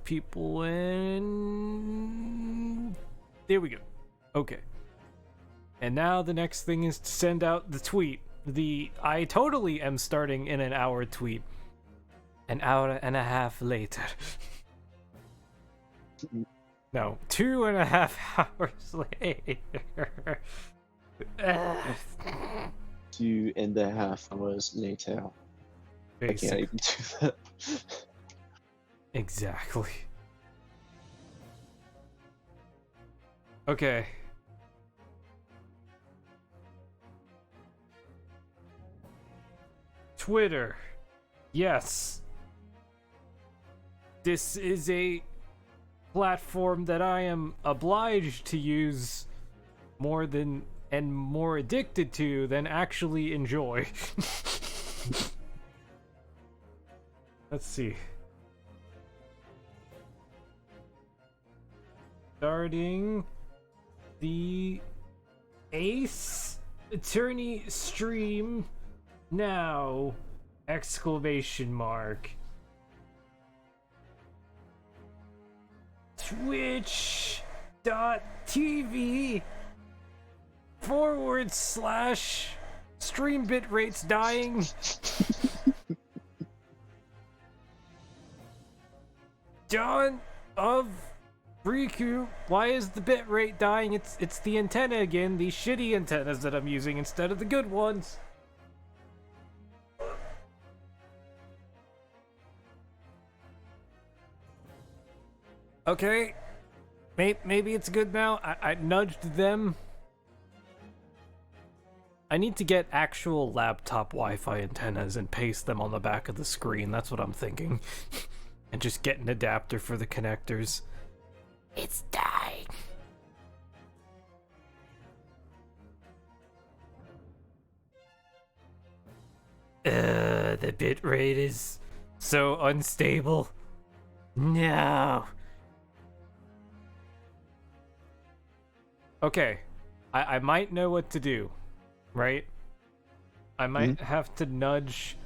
people in. There we go. Okay. And now the next thing is to send out the tweet. I totally am starting in an hour tweet. An hour and a half later. No, 2.5 hours later. 2.5 hours later. Basically. I can't even do that. Exactly. Okay. Twitter. Yes. This is a platform that I am obliged to use more than and more addicted to than actually enjoy. Let's see. Starting the Ace Attorney stream now! Exclamation mark. Twitch.tv/stream bit rates dying. DawnOfRiku. Why is the bit rate dying? It's the antenna again, these shitty antennas that I'm using instead of the good ones. Okay, maybe it's good now. I nudged them. I need to get actual laptop Wi-Fi antennas and paste them on the back of the screen. That's what I'm thinking. And just get an adapter for the connectors. It's dying. The bitrate is so unstable. No. Okay, I might know what to do, right? I might have to nudge,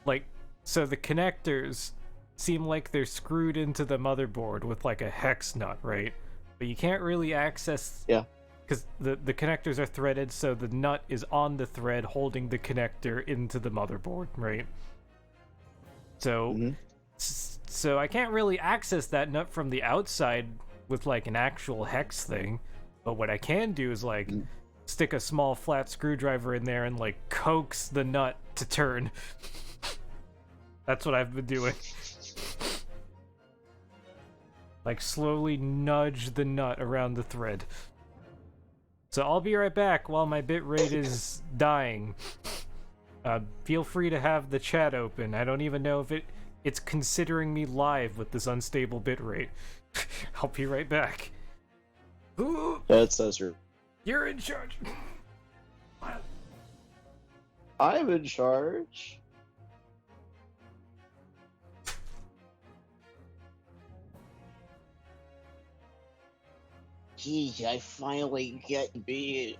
like, so the connectors seem like they're screwed into the motherboard with like a hex nut, right? But you can't really access, because the connectors are threaded, so the nut is on the thread holding the connector into the motherboard, right? So, so I can't really access that nut from the outside with like an actual hex thing. But what I can do is like stick a small flat screwdriver in there and like coax the nut to turn. That's what I've been doing. Like slowly nudge the nut around the thread. So I'll be right back while my bitrate is dying. Feel free to have the chat open. I don't even know if it's considering me live with this unstable bitrate. I'll be right back. That says you're in charge. I'm in charge. Geez, I finally get to be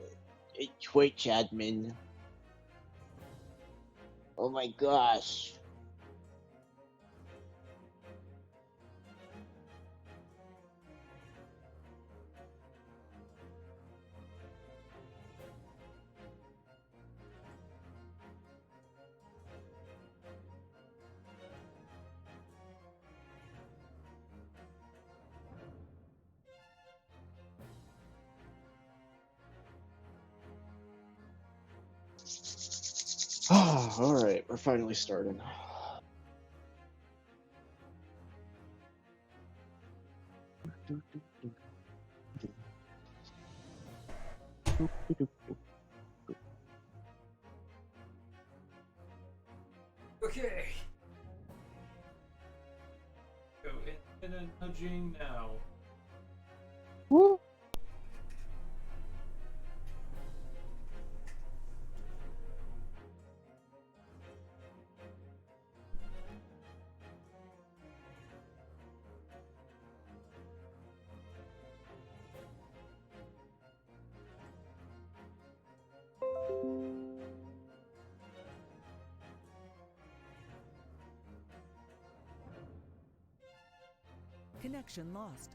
a Twitch admin. Oh my gosh. Alright, we're finally starting. Okay. Go in and nudging now. Woo! Connection lost.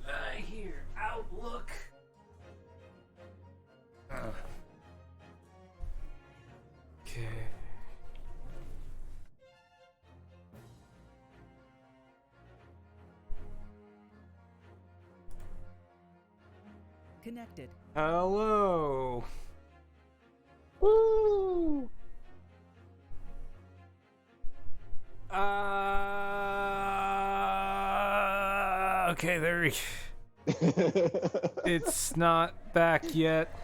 I hear Outlook. Okay. Connected. Hello. Woo! Okay, there. It's not back yet.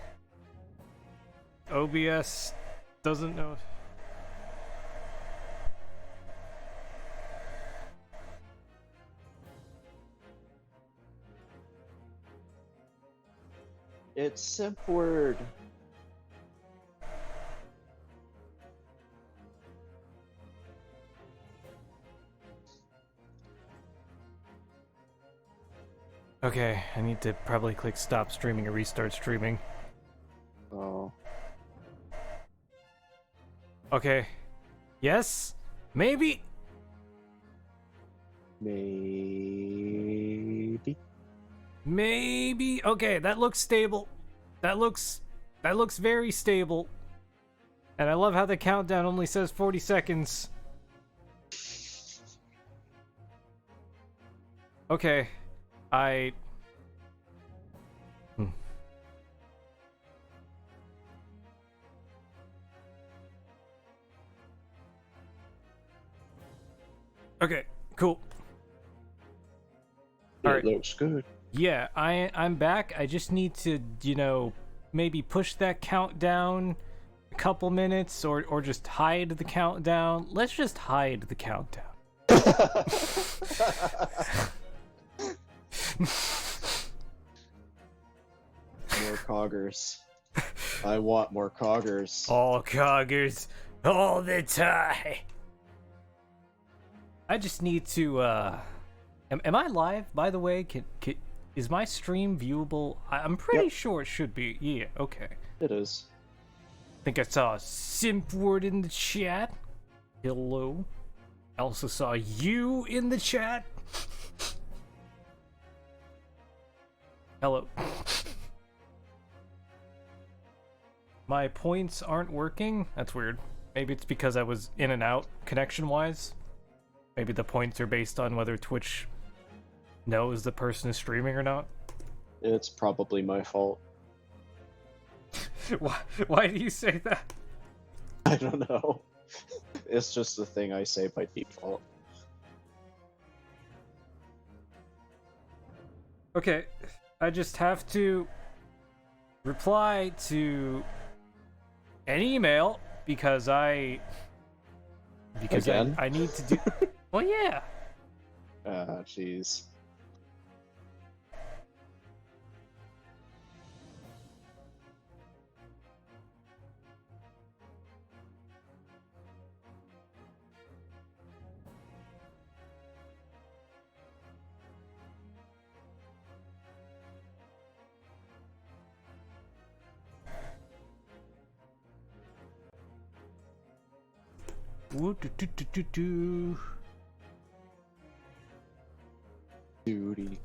OBS doesn't know. It's simp word. Okay, I need to probably click stop streaming or restart streaming. Oh. Okay. Yes? Maybe? Maybe. Maybe. Okay, that looks stable. That looks very stable. And I love how the countdown only says 40 seconds. Okay. Okay, cool. It Alright. looks good. Yeah, I'm back. I just need to, maybe push that countdown a couple minutes or just hide the countdown. Let's just hide the countdown. More coggers. I want more coggers. All coggers, all the time. I just need to, am I live, by the way? Is my stream viewable? I'm pretty sure it should be. Yeah, okay. It is. I think I saw a simp word in the chat. Hello. I also saw you in the chat. Hello. My points aren't working? That's weird. Maybe it's because I was in and out connection-wise. Maybe the points are based on whether Twitch knows the person is streaming or not. It's probably my fault. Why do you say that? I don't know. It's just a thing I say by default. Okay, I just have to reply to an email because I Again? I need to do. Well, yeah. Ah, jeez. Woo-doo-doo-doo-doo-doo. Duty.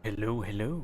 Hello, hello.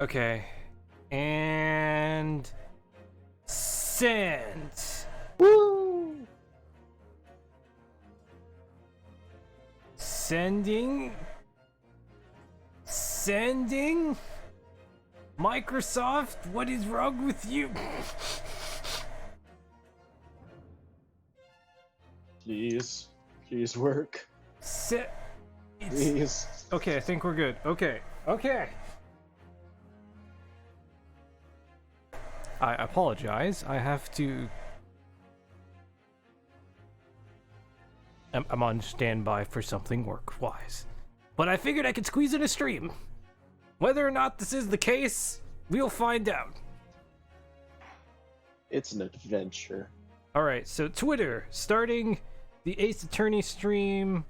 Okay. And send. Woo! Sending. Sending. Microsoft, what is wrong with you? Please. Please work. Please. Okay, I think we're good. Okay. Okay. I apologize. I have to... I'm on standby for something work-wise. But I figured I could squeeze in a stream. Whether or not this is the case, we'll find out. It's an adventure. Alright, so Twitter, starting the Ace Attorney stream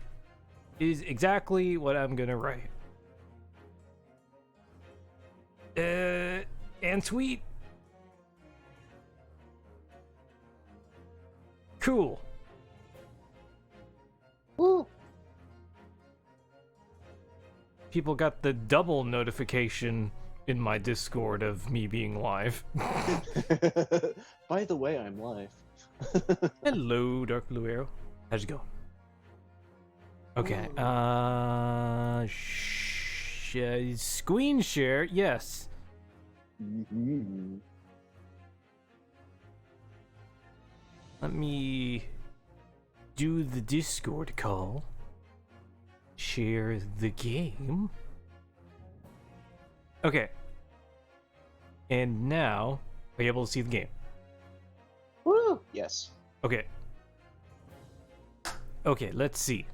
is exactly what I'm gonna write. And tweet. Cool. Woo! People got the double notification in my Discord of me being live. By the way, I'm live. Hello, Dark Blue Arrow. How's it going? Okay, screen share, yes. Mhm. Let me do the Discord call. Share the game. Okay. And now, are you able to see the game? Woo! Yes. Okay. Okay, let's see.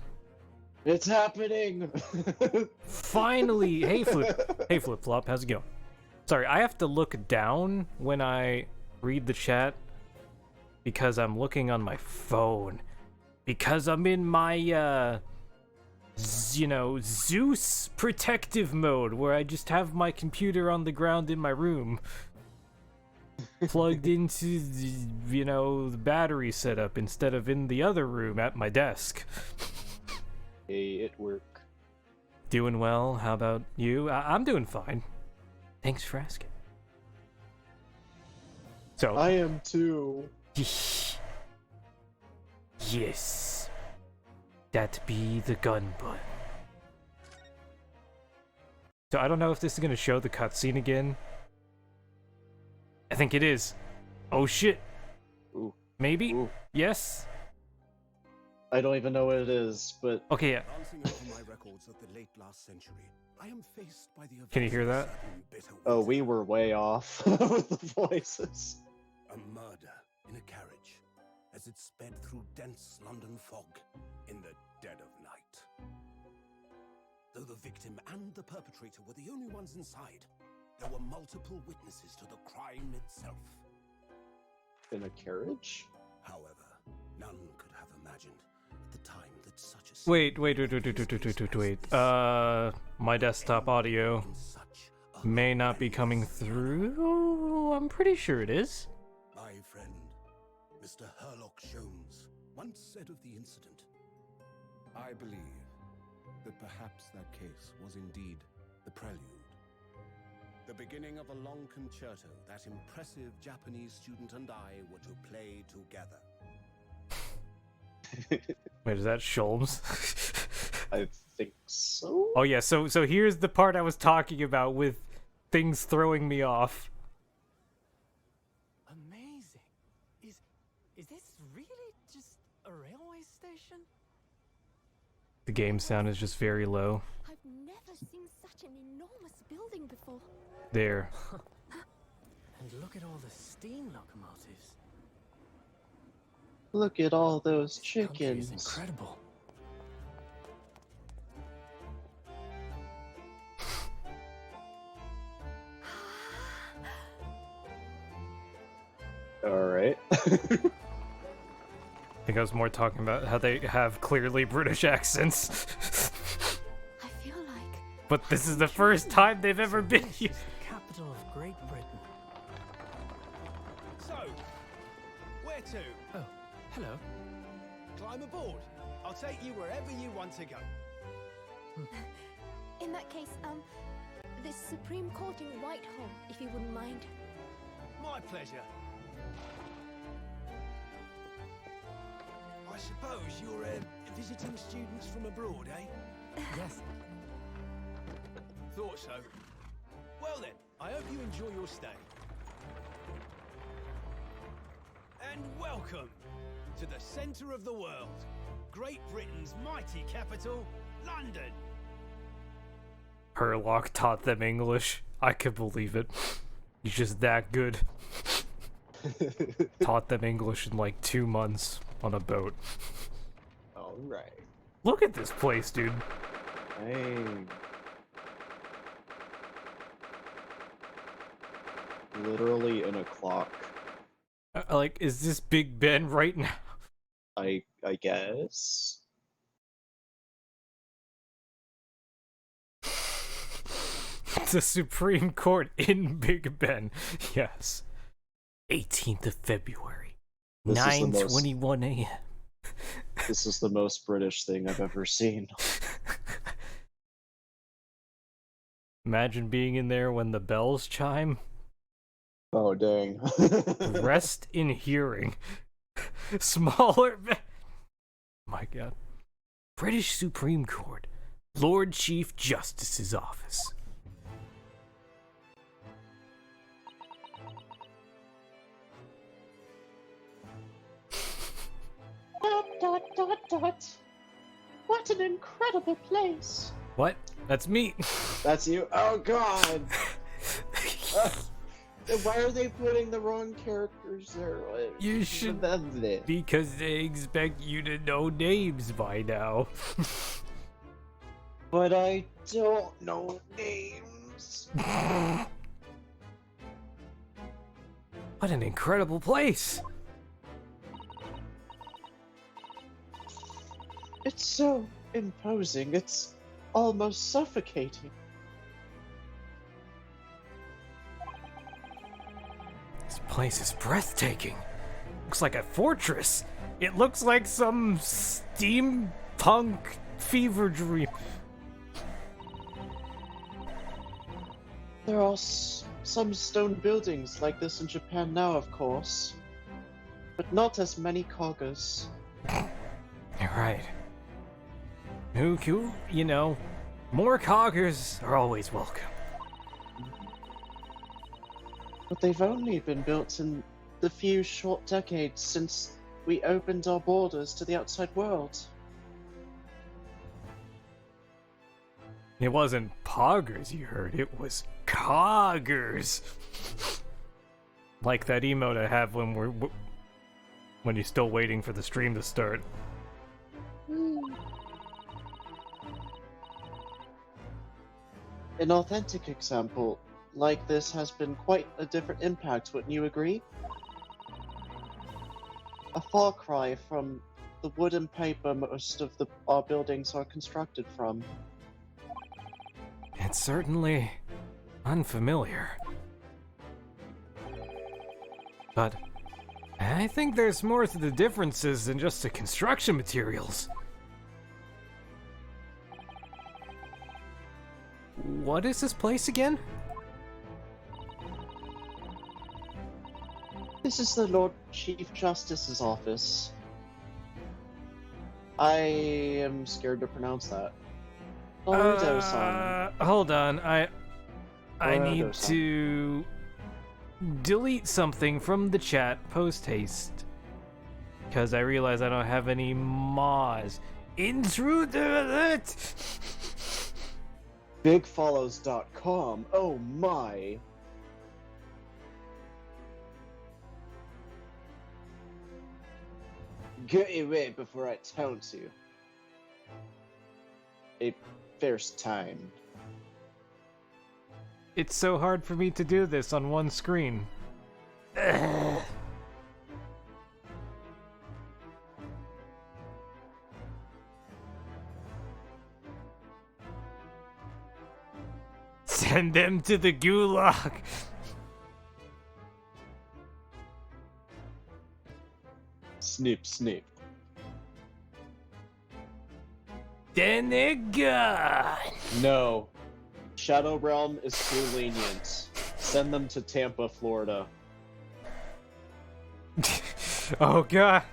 It's happening! Finally! Hey, Flip Flop, how's it going? Sorry, I have to look down when I read the chat because I'm looking on my phone. Because I'm in my, Zeus protective mode where I just have my computer on the ground in my room. Plugged into the battery setup instead of in the other room at my desk. Hey, it work. Doing well. How about you? I'm doing fine. Thanks for asking. So I am too. Yes. That be the Gunbun. So I don't know if this is gonna show the cutscene again. I think it is. Oh shit. Ooh. Maybe? Ooh. Yes? I don't even know what it is, but Okay, yeah. Glancing over my records of the late last century, I am faced by the Can you hear events that? of certain bitter oh, winter. we were way off with the voices. A murder in a carriage as it sped through dense London fog in the dead of night. Though the victim and the perpetrator were the only ones inside, there were multiple witnesses to the crime itself. In a carriage? However, none could have imagined at the time that such a Wait. My desktop audio in such a may not be coming through. I'm pretty sure it is. My friend, Mr. Herlock Sholmes, once said of the incident, I believe that perhaps that case was indeed the prelude. The beginning of a long concerto that impressive Japanese student and I were to play together. Wait, is that Sholmes? I think so. Oh yeah, so here's the part I was talking about with things throwing me off. Amazing. Is this really just a railway station? The game sound is just very low. I've never seen such an enormous building before. There. And look at all the steam locomotives. Look at all those This country is chickens. incredible. I think I was more talking about how they have clearly British accents. I feel like But this is the first time they've ever been This here. is the capital of Great Britain. So, where to? Oh, hello. Climb aboard. I'll take you wherever you want to go. in that case, the Supreme Court in Whitehall, if you wouldn't mind. My pleasure. I suppose you're visiting students from abroad, eh? Yes. Thought so. Well then, I hope you enjoy your stay. And welcome to the centre of the world, Great Britain's mighty capital, London. Herlock taught them English. I could believe it. He's just that good. Taught them English in like 2 months on a boat. Alright. Look at this place, dude. Dang. Literally in a clock, Like, is this Big Ben right now? I guess. The Supreme Court in Big Ben. Yes. 18th of February. This is the most- 9:21 a.m. This is the most British thing I've ever seen. Imagine being in there when the bells chime. Oh dang. Rest in hearing. Smaller. My God. British Supreme Court. Lord Chief Justice's office. What an incredible place. What? That's me. That's you? Oh god. Why are they putting the wrong characters there? You should- Because they expect you to know names by now. But I don't know names. What an incredible place. It's so imposing. It's almost suffocating. This place is breathtaking. Looks like a fortress. It looks like some steampunk fever dream. There are some stone buildings like this in Japan now, of course. But not as many coggers. You're right. Who, you know, more coggers are always welcome. But they've only been built in the few short decades since we opened our borders to the outside world. It wasn't poggers you heard, it was coggers. Like that emote I have when when you're still waiting for the stream to start. An authentic example like this has been quite a different impact, wouldn't you agree? A far cry from the wood and paper most of our buildings are constructed from. It's certainly unfamiliar. But I think there's more to the differences than just the construction materials. What is this place again? This is the Lord Chief Justice's office. I am scared to pronounce that. Naruto-san. Hold on. I need Naruto-san. to delete something from the chat post haste because I realize I don't have any mods. Intruder! BigFollows.com. Oh my. Get away before I taunt you. A first time. It's so hard for me to do this on one screen. Send them to the gulag. Snip, snip. Then they're gone. No. Shadow Realm is too lenient. Send them to Tampa, Florida. Oh god.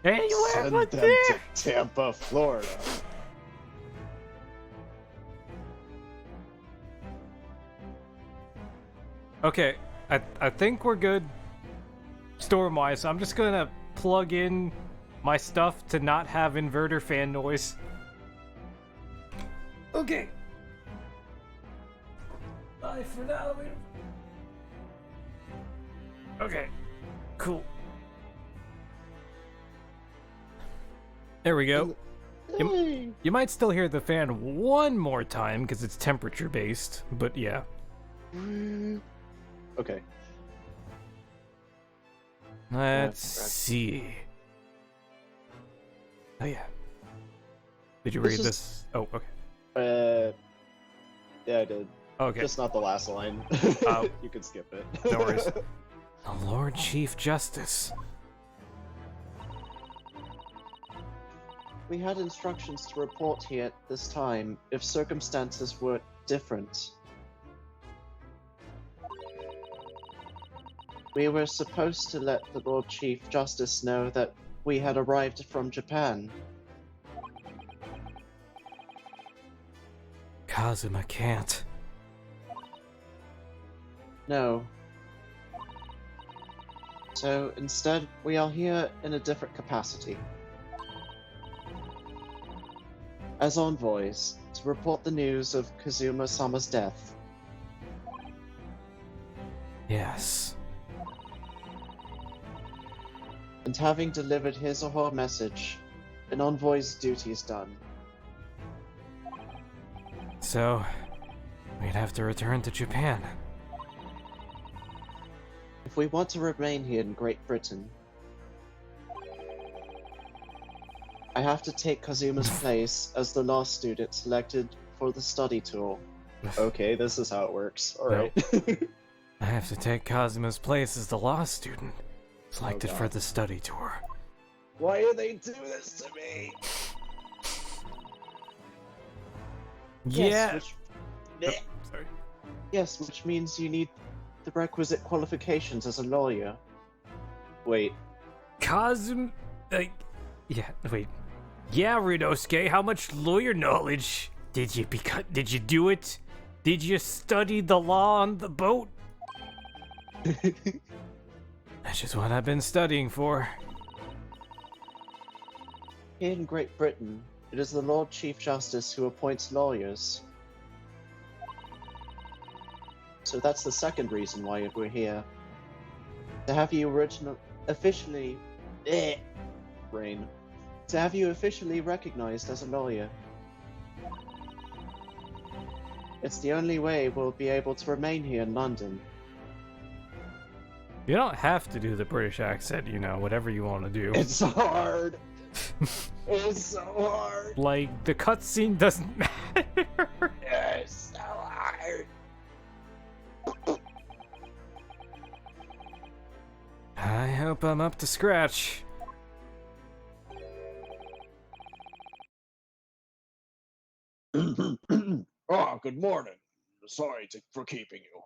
Anywhere Send but them there. to Tampa, Florida. Okay, I think we're good storm-wise. I'm just gonna plug in my stuff to not have inverter fan noise. Okay. Bye for now. Okay, cool. There we go. Hey. You might still hear the fan one more time because it's temperature based, but yeah. Okay. Let's see. Oh yeah. Did you read this? Oh, okay. Yeah, I did. Okay. Just not the last line. Oh. You can skip it. No worries. The Lord Chief Justice. We had instructions to report here at this time if circumstances were different. We were supposed to let the Lord Chief Justice know that we had arrived from Japan. Kazuma can't. No. So instead, we are here in a different capacity. As envoys, to report the news of Kazuma-sama's death. Yes. And having delivered his or her message, an envoy's duty is done. So, we'd have to return to Japan. If we want to remain here in Great Britain, I have to take Kazuma's place as the law student selected for the study tour. Okay, this is how it works. Alright. I have to take Kazuma's place as the law student, selected God. for the study tour. Why do they do this to me? Yeah. Sorry. Yes, which means you need the requisite qualifications as a lawyer. Wait. Kazuma. Yeah. Wait. Yeah, Runosuke. How much lawyer knowledge did you Did you do it? Did you study the law on the boat? That's just what I've been studying for. Here in Great Britain, it is the Lord Chief Justice who appoints lawyers. So that's the second reason why we're here. To have you officially recognized as a lawyer. It's the only way we'll be able to remain here in London. You don't have to do the British accent, whatever you want to do. It's so hard. It's so hard. Like, the cutscene doesn't matter. It's so hard. I hope I'm up to scratch. Oh, good morning. Sorry for keeping you.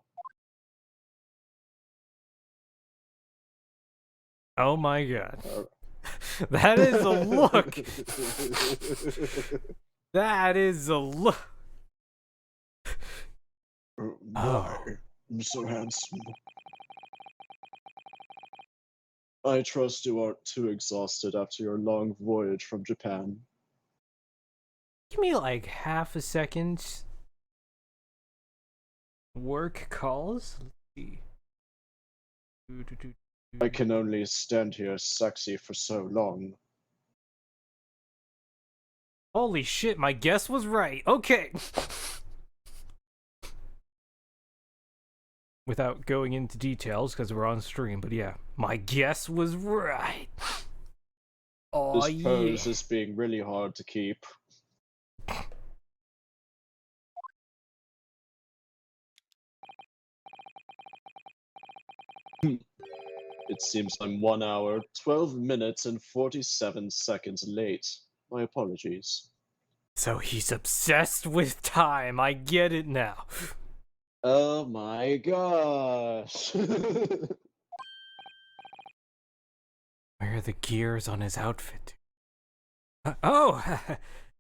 Oh my god. That is a look. That is a look. Oh. I'm so handsome. I trust you aren't too exhausted after your long voyage from Japan. Give me like half a second. Work calls? Let's see. I can only stand here sexy for so long. Holy shit, my guess was right. Okay. Without going into details, because we're on stream, but yeah, my guess was right. Oh, This pose is being really hard to keep. It seems I'm 1 hour, 12 minutes, and 47 seconds late. My apologies. So he's obsessed with time. I get it now. Oh my gosh! Where are the gears on his outfit? Oh,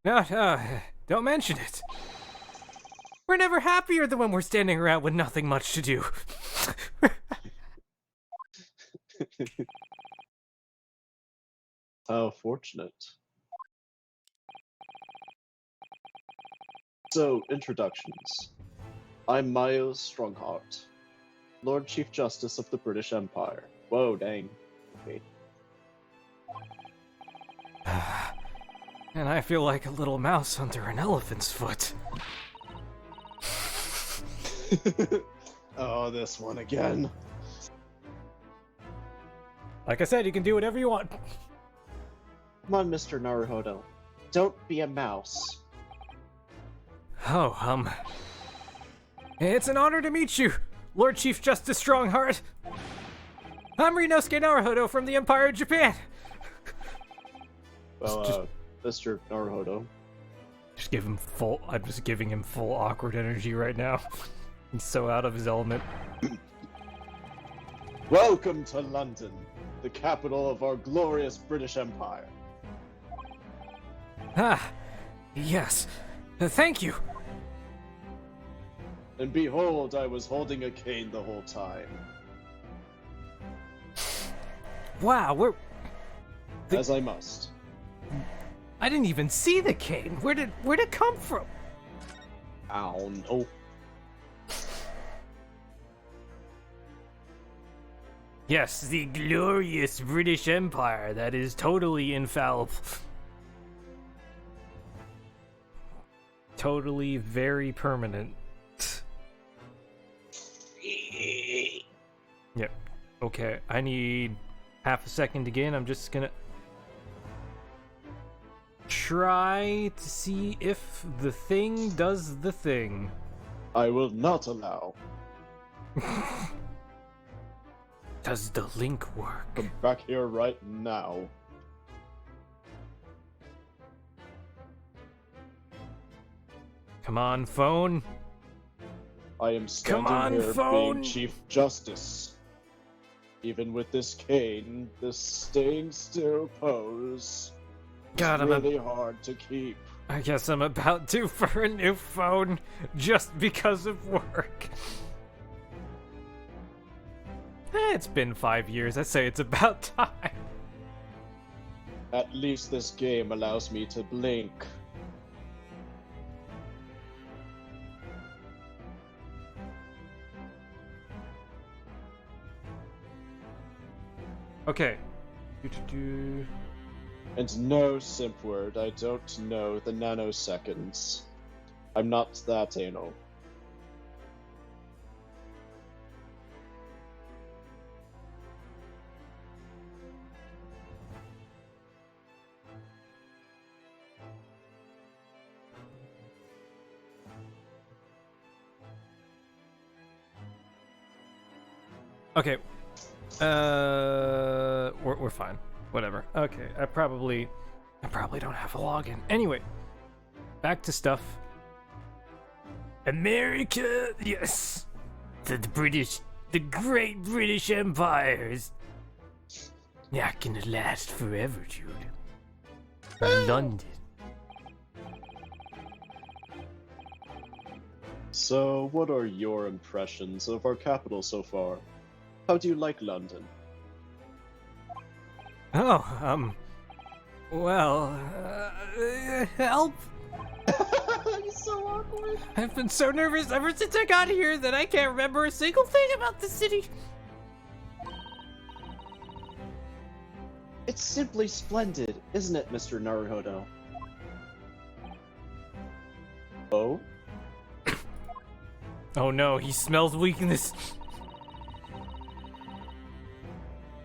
no, don't mention it. We're never happier than when we're standing around with nothing much to do. How fortunate. So, introductions. I'm Miles Strongheart, Lord Chief Justice of the British Empire. Whoa, dang. Okay. And I feel like a little mouse under an elephant's foot. Oh, this one again. Like I said, you can do whatever you want. Come on, Mr. Naruhodo. Don't be a mouse. Oh, it's an honor to meet you, Lord Chief Justice Strongheart. I'm Rinosuke Naruhodo from the Empire of Japan. Well, Mr. Naruhodo. Just give him full. I'm just giving him full awkward energy right now. He's so out of his element. Welcome to London, the capital of our glorious British Empire. Ah, yes. Thank you. And behold, I was holding a cane the whole time. Wow, As I must. I didn't even see the cane. Where'd it come from? Ow, no. Yes, the glorious British Empire that is totally infallible. Totally very permanent. Yep. Okay, I need half a second again. I'm just gonna try to see if the thing does the thing. I will not allow. Does the link work? Come back here right now. Come on, phone. I am standing here being Chief Justice. Even with this cane, this staying still pose God, is really hard to keep. I guess I'm about due for a new phone just because of work. It's been 5 years. I say it's about time. At least this game allows me to blink. Okay. And no simp word, I don't know the nanoseconds. I'm not that anal. Okay. We're fine. Whatever. Okay. I probably don't have a login. Anyway, back to stuff. America, yes. The great British Empire is not gonna last forever, dude. London. So, what are your impressions of our capital so far? How do you like London? Oh, well, help. You're so awkward. I've been so nervous ever since I got here that I can't remember a single thing about the city. It's simply splendid, isn't it, Mr. Naruhodo? Oh? Oh no, he smells weakness.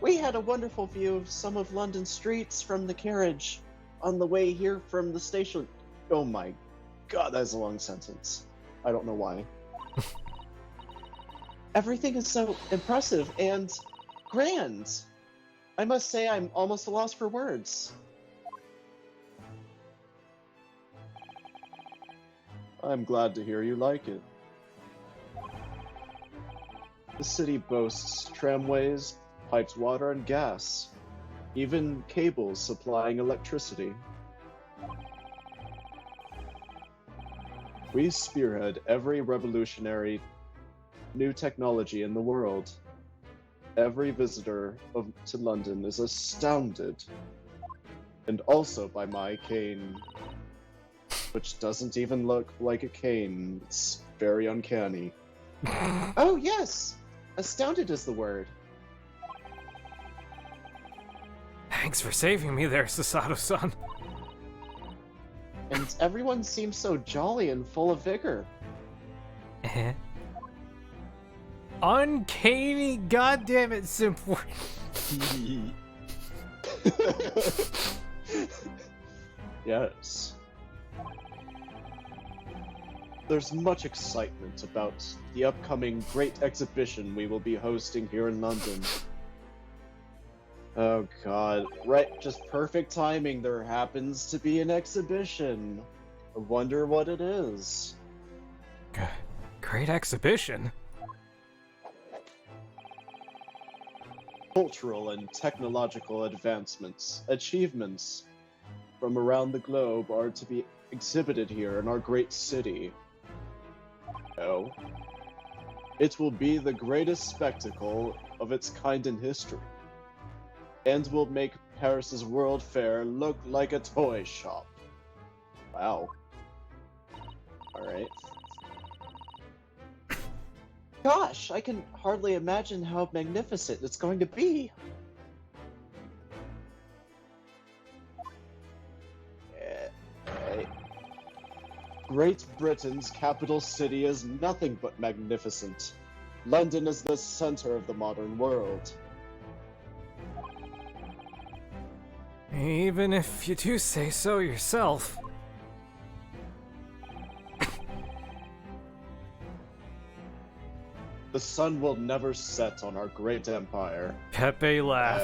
We had a wonderful view of some of London's streets from the carriage on the way here from the station. Oh my god, that's a long sentence. I don't know why. Everything is so impressive and grand. I must say I'm almost a loss for words. I'm glad to hear you like it. The city boasts tramways, piped water and gas, even cables supplying electricity. We spearhead every revolutionary new technology in the world. Every visitor to London is astounded. And also by my cane, which doesn't even look like a cane. It's very uncanny. Oh yes! Astounded is the word. Thanks for saving me there, Sasato-san. And everyone seems so jolly and full of vigor. Uncanny, goddammit, Simpler. Yes. There's much excitement about the upcoming great exhibition we will be hosting here in London. Oh god, right, just perfect timing. There happens to be an exhibition. I wonder what it is. Great exhibition? Cultural and technological achievements from around the globe are to be exhibited here in our great city. Oh. It will be the greatest spectacle of its kind in history, and will make Paris's World Fair look like a toy shop. Wow. Alright. Gosh, I can hardly imagine how magnificent it's going to be. Great Britain's capital city is nothing but magnificent. London is the center of the modern world. Even if you do say so yourself. The sun will never set on our great empire. Pepe laugh.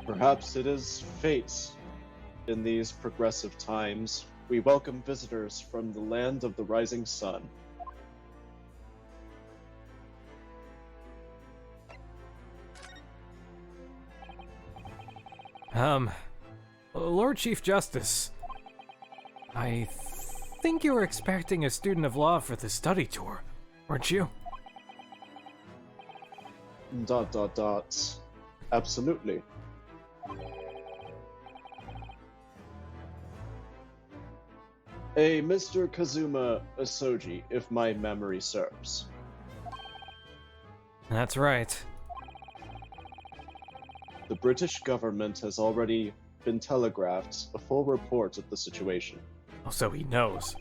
Perhaps it is fate. In these progressive times, we welcome visitors from the land of the rising sun. Lord Chief Justice, I think you were expecting a student of law for the study tour, weren't you? ... Absolutely. A Mr. Kazuma Asoji, if my memory serves. That's right. The British government has already been telegraphed a full report of the situation. Oh, so he knows.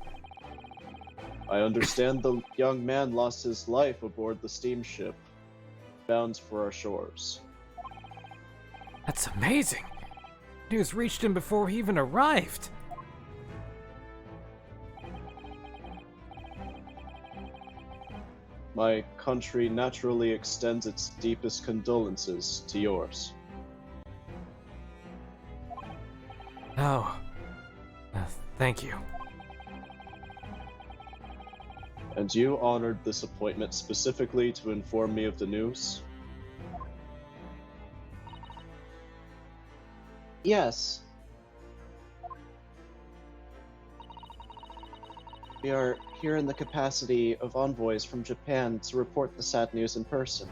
I understand the young man lost his life aboard the steamship, bound for our shores. That's amazing. News reached him before he even arrived. My country naturally extends its deepest condolences to yours. Oh. Thank you. And you honored this appointment specifically to inform me of the news? Yes. We are here in the capacity of envoys from Japan to report the sad news in person.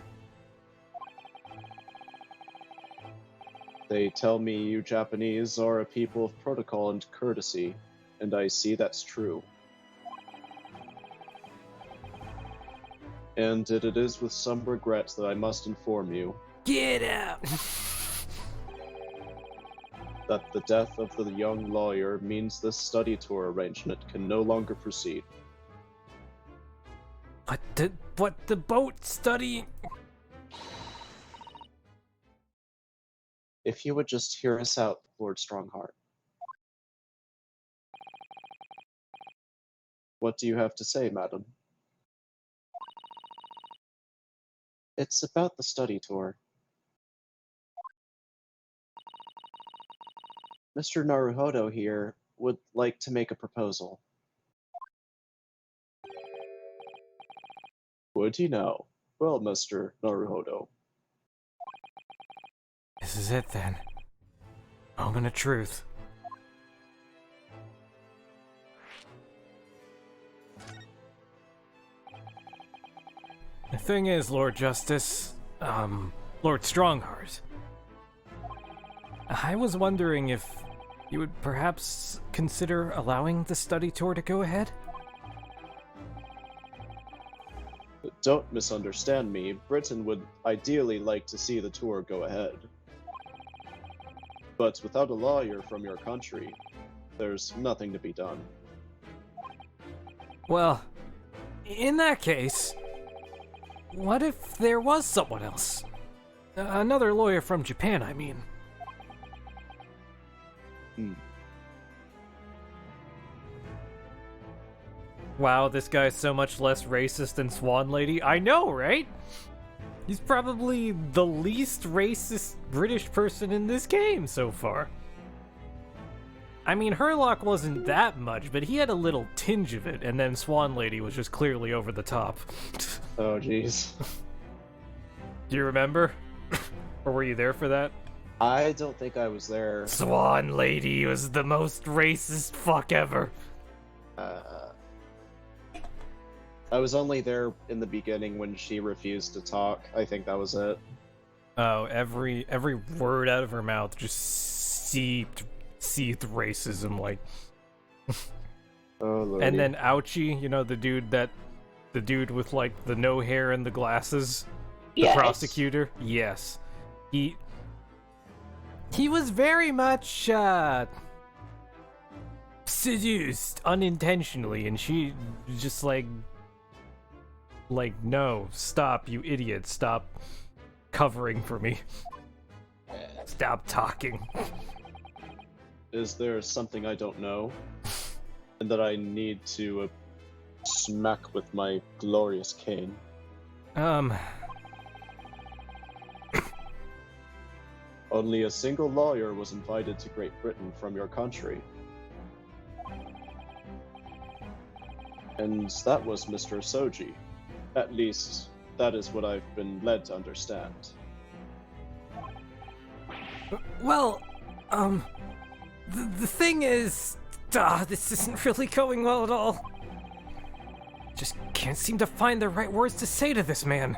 They tell me you Japanese are a people of protocol and courtesy, and I see that's true. And it is with some regret that I must inform you Get out! that the death of the young lawyer means this study tour arrangement can no longer proceed. But the boat study... If you would just hear us out, Lord Strongheart. What do you have to say, madam? It's about the study tour. Mr. Naruhodo here would like to make a proposal. Would he now? Well, Mr. Naruhodo. This is it then. Moment of truth. The thing is, Lord Justice, Lord Strongheart, I was wondering if you would perhaps consider allowing the study tour to go ahead? Don't misunderstand me. Britain would ideally like to see the tour go ahead. But without a lawyer from your country, there's nothing to be done. Well, in that case, what if there was someone else? Another lawyer from Japan, I mean. Wow, this guy's so much less racist than Swan Lady. I know, right? He's probably the least racist British person in this game so far. I mean, Herlock wasn't that much, but he had a little tinge of it, and then Swan Lady was just clearly over the top. Oh, jeez. Do you remember? Or were you there for that? I don't think I was there. Swan Lady was the most racist fuck ever. I was only there in the beginning when she refused to talk. I think that was it. Oh, every word out of her mouth just seethed racism, like. Oh, Lordy. And then Ouchie, you know, the dude with like the no hair and the glasses, the Yes. prosecutor. Yes, he was very much seduced unintentionally, and she just like, no, stop, you idiot, stop covering for me. Stop talking. Is there something I don't know? And that I need to smack with my glorious cane? Only a single lawyer was invited to Great Britain from your country. And that was Mr. Soji. At least, that is what I've been led to understand. Well, the thing is, this isn't really going well at all. Just can't seem to find the right words to say to this man.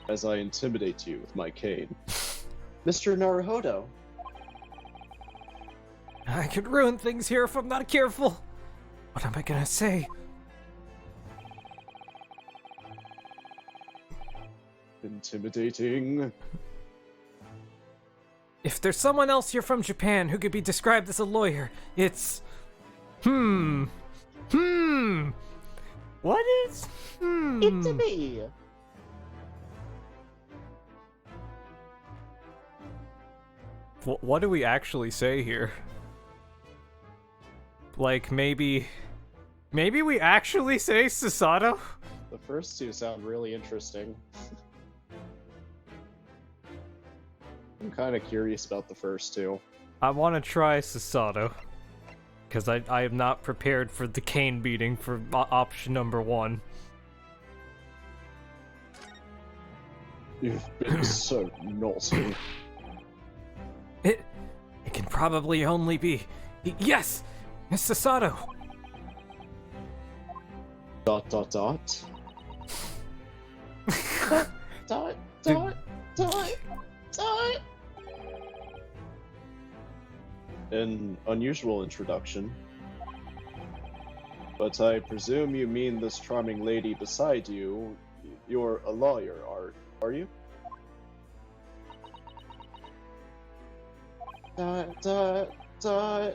As I intimidate you with my cane. Mr. Naruhodo. I could ruin things here if I'm not careful. What am I gonna say? Intimidating. If there's someone else here from Japan who could be described as a lawyer, it's... What is... It's me. What do we actually say here? Like, maybe we actually say Susato? The first two sound really interesting. I'm kind of curious about the first two. I want to try Susato. Because I am not prepared for the cane beating for option number 1. You've been so naughty. It can probably only be... Yes! It's Susato! Dot dot dot. Dot dot dot dot. An unusual introduction. But I presume you mean this charming lady beside you. You're a lawyer, are you? Dot dot dot.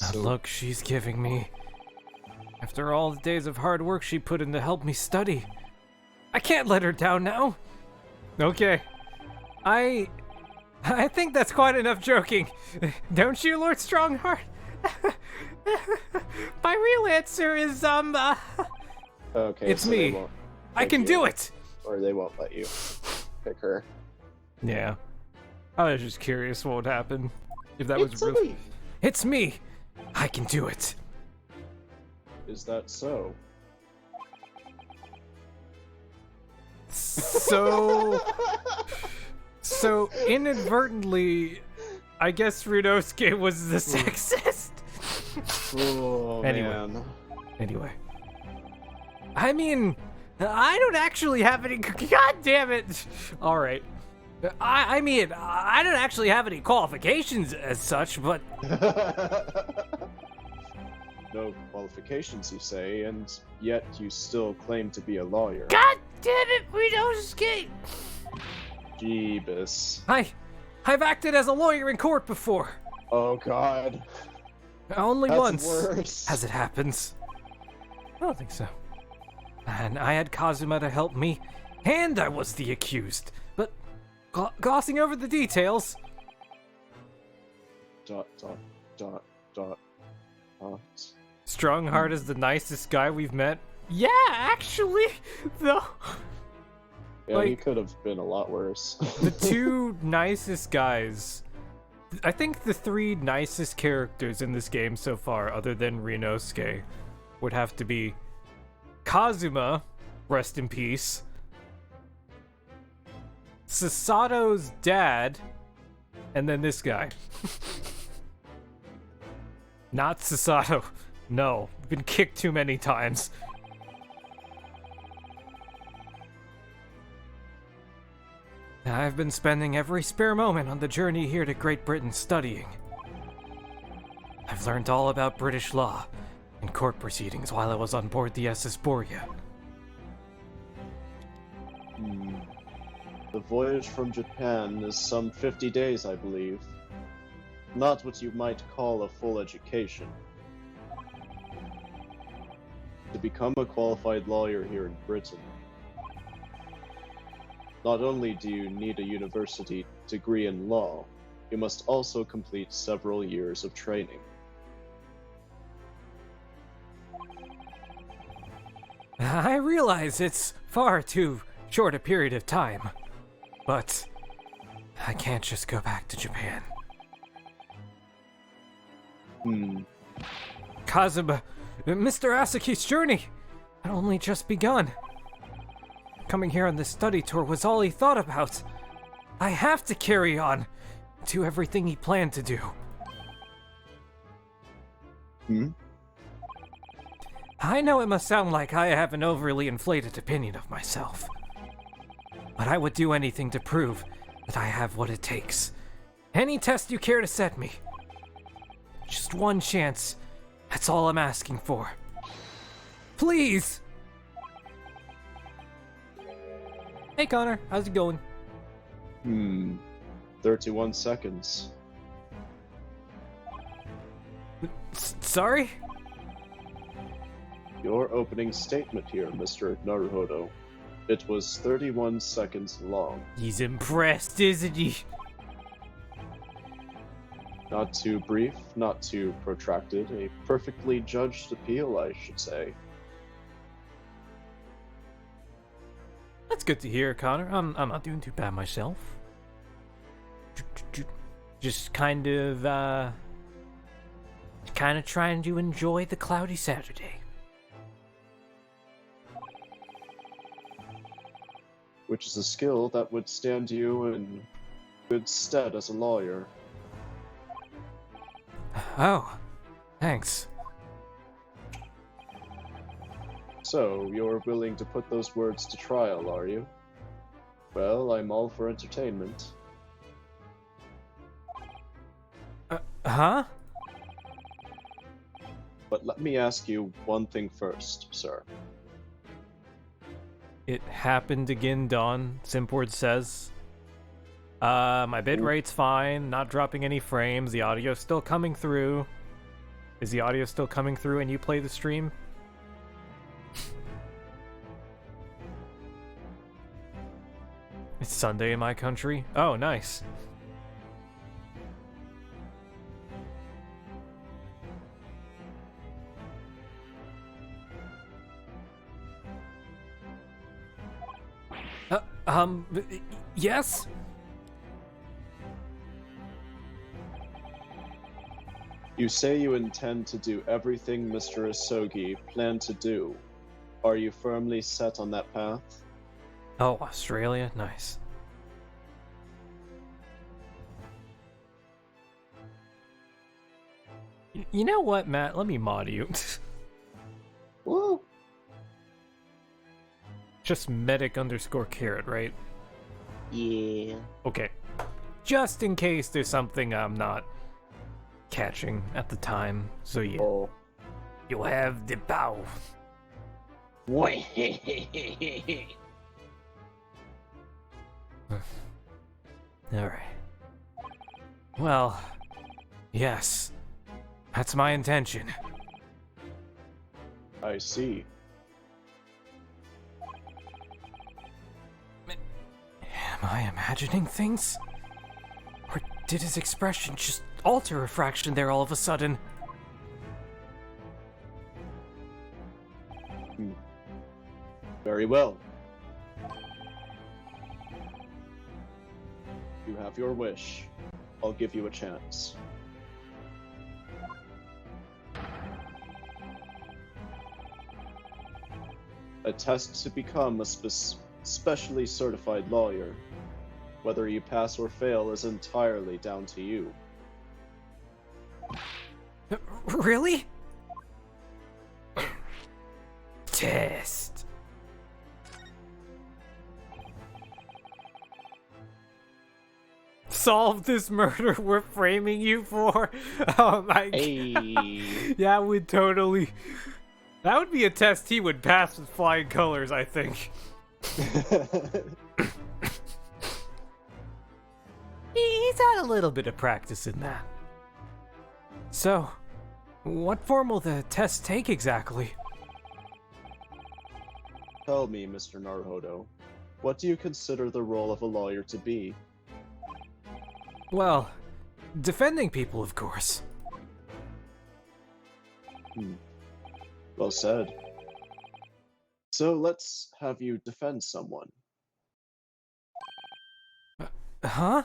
That look she's giving me. After all the days of hard work she put in to help me study. I can't let her down now. Okay. I think that's quite enough joking. Don't you, Lord Strongheart? My real answer is, Okay, it's so me. they won't I pick can you, do it! or they won't let you pick her. Yeah. I was just curious what would happen if that was real. me. It's me! I can do it. Is that so? So inadvertently, I guess Ryunosuke was the sexist. Oh, Anyway. man. Anyway. I mean, I don't actually have any. God damn it! Alright. I mean, I don't actually have any qualifications as such, but. No qualifications, you say, and yet you still claim to be a lawyer. God damn it, Ryunosuke! Jeebus. I've acted as a lawyer in court before. Oh god. Only That's once, worse. as it happens. I don't think so. And I had Kazuma to help me, and I was the accused. But glossing over the details. Dot, dot, dot, dot, dot. Strongheart is the nicest guy we've met. Yeah, actually, though. Yeah, he Like- could have been a lot worse. The two nicest guys. I think the three nicest characters in this game so far, other than Ryunosuke, would have to be Kazuma, rest in peace, Sasato's dad, and then this guy. Not Sasato. No, been kicked too many times. I've been spending every spare moment on the journey here to Great Britain studying. I've learned all about British law and court proceedings while I was on board the SS Borea. The voyage from Japan is some 50 days, I believe. Not what you might call a full education. To become a qualified lawyer here in Britain, not only do you need a university degree in law, you must also complete several years of training. I realize it's far too short a period of time, but I can't just go back to Japan. Kazuma, Mr. Asaki's journey had only just begun. Coming here on this study tour was all he thought about. I have to carry on, do everything he planned to do. I know it must sound like I have an overly inflated opinion of myself, but I would do anything to prove that I have what it takes. Any test you care to set me. Just one chance. That's all I'm asking for. Please! Hey Connor, how's it going? 31 seconds. Sorry? Your opening statement here, Mr. Naruhodo. It was 31 seconds long. He's impressed, isn't he? Not too brief, not too protracted. A perfectly judged appeal, I should say. That's good to hear, Connor. I'm not doing too bad myself. Just kind of trying to enjoy the cloudy Saturday. Which is a skill that would stand you in good stead as a lawyer. Oh, thanks. So, you're willing to put those words to trial, are you? Well, I'm all for entertainment. Huh? But let me ask you one thing first, sir. It happened again, Dawn, Simpward says. My bitrate's fine, not dropping any frames, the audio's still coming through. Is the audio still coming through and you play the stream? It's Sunday in my country. Oh, nice. Yes? You say you intend to do everything Mr. Isogi planned to do. Are you firmly set on that path? Oh, Australia? Nice. You know what, Matt? Let me mod you. Woo! Just medic_carrot, right? Yeah. Okay. Just in case there's something I'm not catching at the time. So yeah. Oh. You have the power. Wait. Alright. Well, yes. That's my intention. I see. Am I imagining things? Or did his expression just alter a fraction there all of a sudden? Very well. You have your wish. I'll give you a chance. A test to become a specially certified lawyer. Whether you pass or fail is entirely down to you. Really? Test. Solve this murder we're framing you for? Oh my god. Yeah, I would totally. That would be a test he would pass with flying colors, I think. He's had a little bit of practice in that. So, what form will the test take exactly? Tell me, Mr. Naruhodo, what do you consider the role of a lawyer to be? Well, defending people, of course. Well said. So let's have you defend someone. Huh?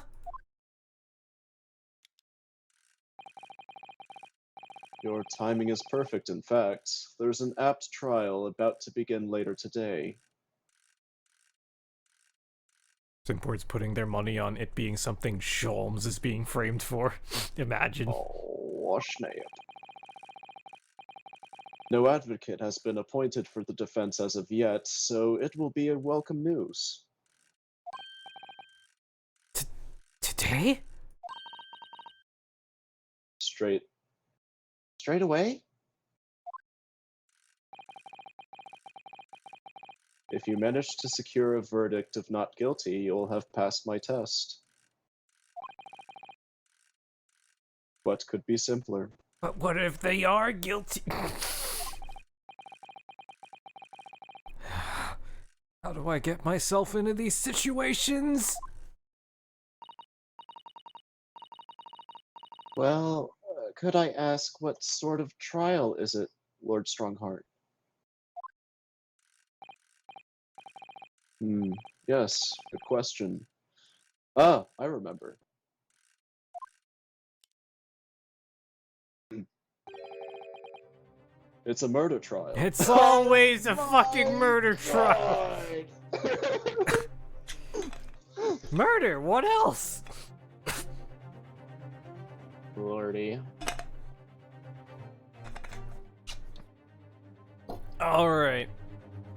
Your timing is perfect, in fact. There's an apt trial about to begin later today. Import's putting their money on it being something Sholmes is being framed for. Imagine. Oh, snap. No advocate has been appointed for the defense as of yet, so it will be a welcome news. Today? Straight away? If you manage to secure a verdict of not guilty, you'll have passed my test. What could be simpler? But what if they are guilty? How do I get myself into these situations? Well, could I ask what sort of trial is it, Lord Strongheart? Yes, good question. Ah, I remember. It's a murder trial. It's always a fucking murder trial. Murder, what else? Lordy. Alright.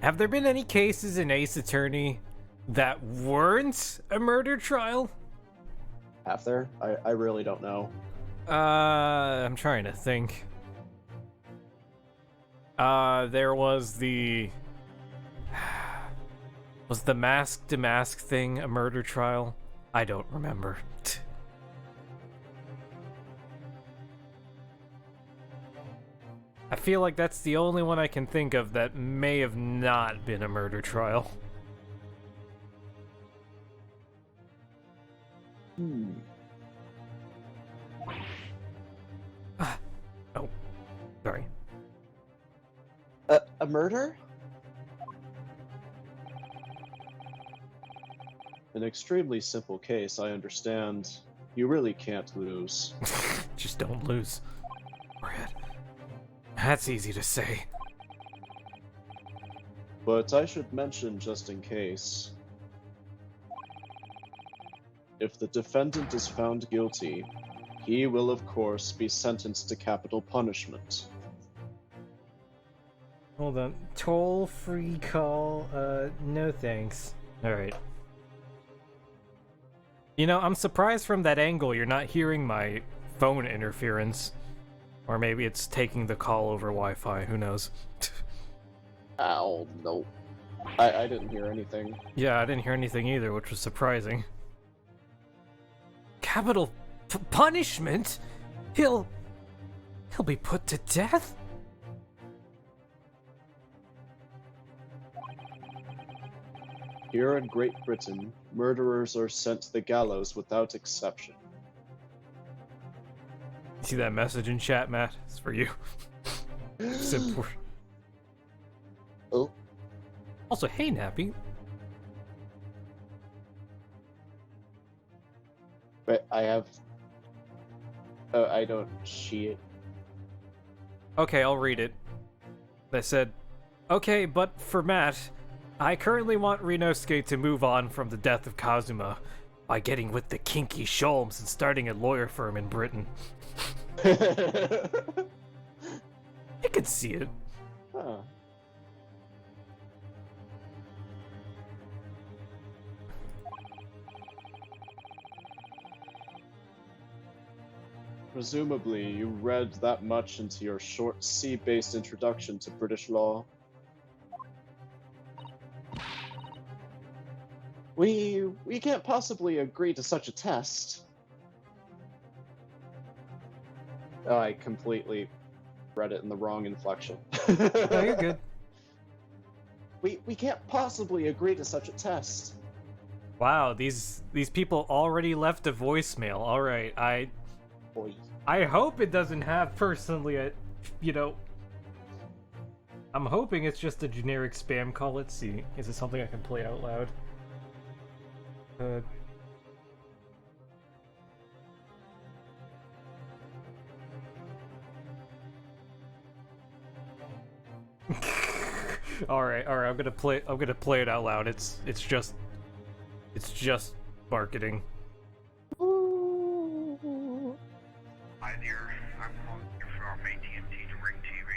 Have there been any cases in Ace Attorney that weren't a murder trial? Half there? I really don't know. I'm trying to think. There was the... Was the mask to mask thing a murder trial? I don't remember. I feel like that's the only one I can think of that may have not been a murder trial. Oh, sorry. A murder? An extremely simple case, I understand. You really can't lose. Just don't lose. Warhead. That's easy to say. But I should mention just in case. If the defendant is found guilty, he will of course be sentenced to capital punishment. Hold on. Toll-free call, no thanks. Alright. You know, I'm surprised from that angle you're not hearing my phone interference. Or maybe it's taking the call over Wi-Fi, who knows. Ow, no. I didn't hear anything. Yeah, I didn't hear anything either, which was surprising. Capital punishment? He'll be put to death? Here in Great Britain, murderers are sent to the gallows without exception. See that message in chat, Matt? It's for you. Simple. Oh, Also, hey, Nappy. But I have... Oh, I don't see it. Okay, I'll read it. They said, okay, but for Matt, I currently want Rinosuke to move on from the death of Kazuma by getting with the kinky Sholmes and starting a lawyer firm in Britain. I could see it. Huh. Presumably, you read that much into your short C-based introduction to British law. We can't possibly agree to such a test. Oh, I completely read it in the wrong inflection. No, you're good. We can't possibly agree to such a test. Wow, these people already left a voicemail. All right, boy. I hope it doesn't have personally a, you know. I'm hoping it's just a generic spam call. Let's see. Is it something I can play out loud? All right. I'm gonna play it out loud. It's just marketing. Hi there, I'm calling you from AT&T to Ring TV.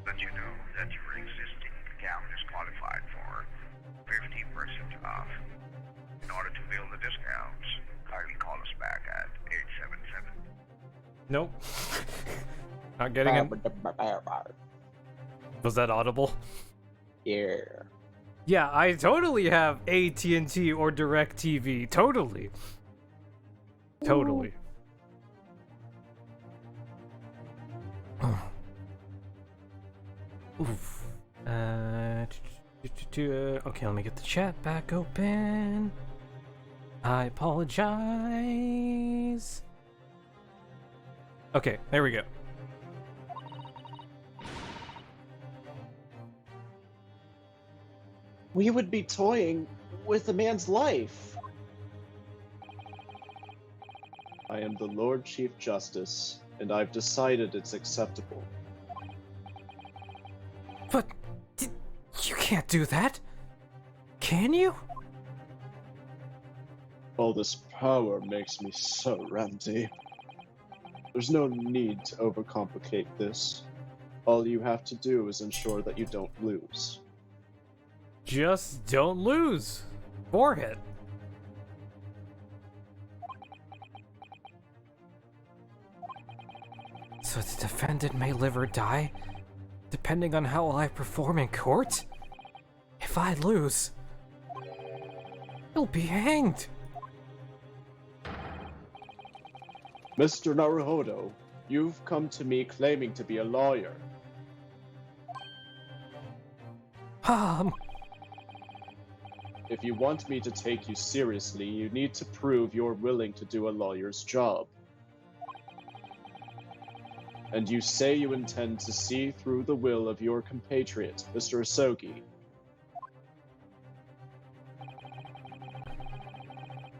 Let you know that your existing account is qualified for 50% off. In order to avail the discounts, kindly call us back at 877. Nope. Not getting it. Was that audible? Yeah. Yeah, I totally have AT&T or DirecTV. Totally. Totally. Oof. Okay, let me get the chat back open. I apologize. Okay, there we go. We would be toying with a man's life. I am the Lord Chief Justice, and I've decided it's acceptable. But you can't do that. Can you? All this power makes me so ranty. There's no need to overcomplicate this. All you have to do is ensure that you don't lose. Just don't lose. Forehead. So the defendant may live or die, depending on how I perform in court? If I lose, he'll be hanged. Mr. Naruhodo, you've come to me claiming to be a lawyer. If you want me to take you seriously, you need to prove you're willing to do a lawyer's job. And you say you intend to see through the will of your compatriot, Mr. Asogi.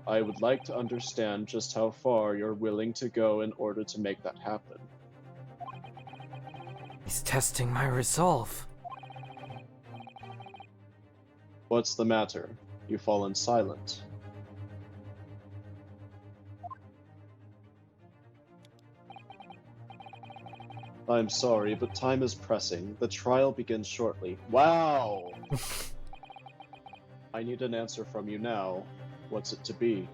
I would like to understand just how far you're willing to go in order to make that happen. He's testing my resolve. What's the matter? You've fallen silent. I'm sorry, but time is pressing. The trial begins shortly. Wow! I need an answer from you now. What's it to be?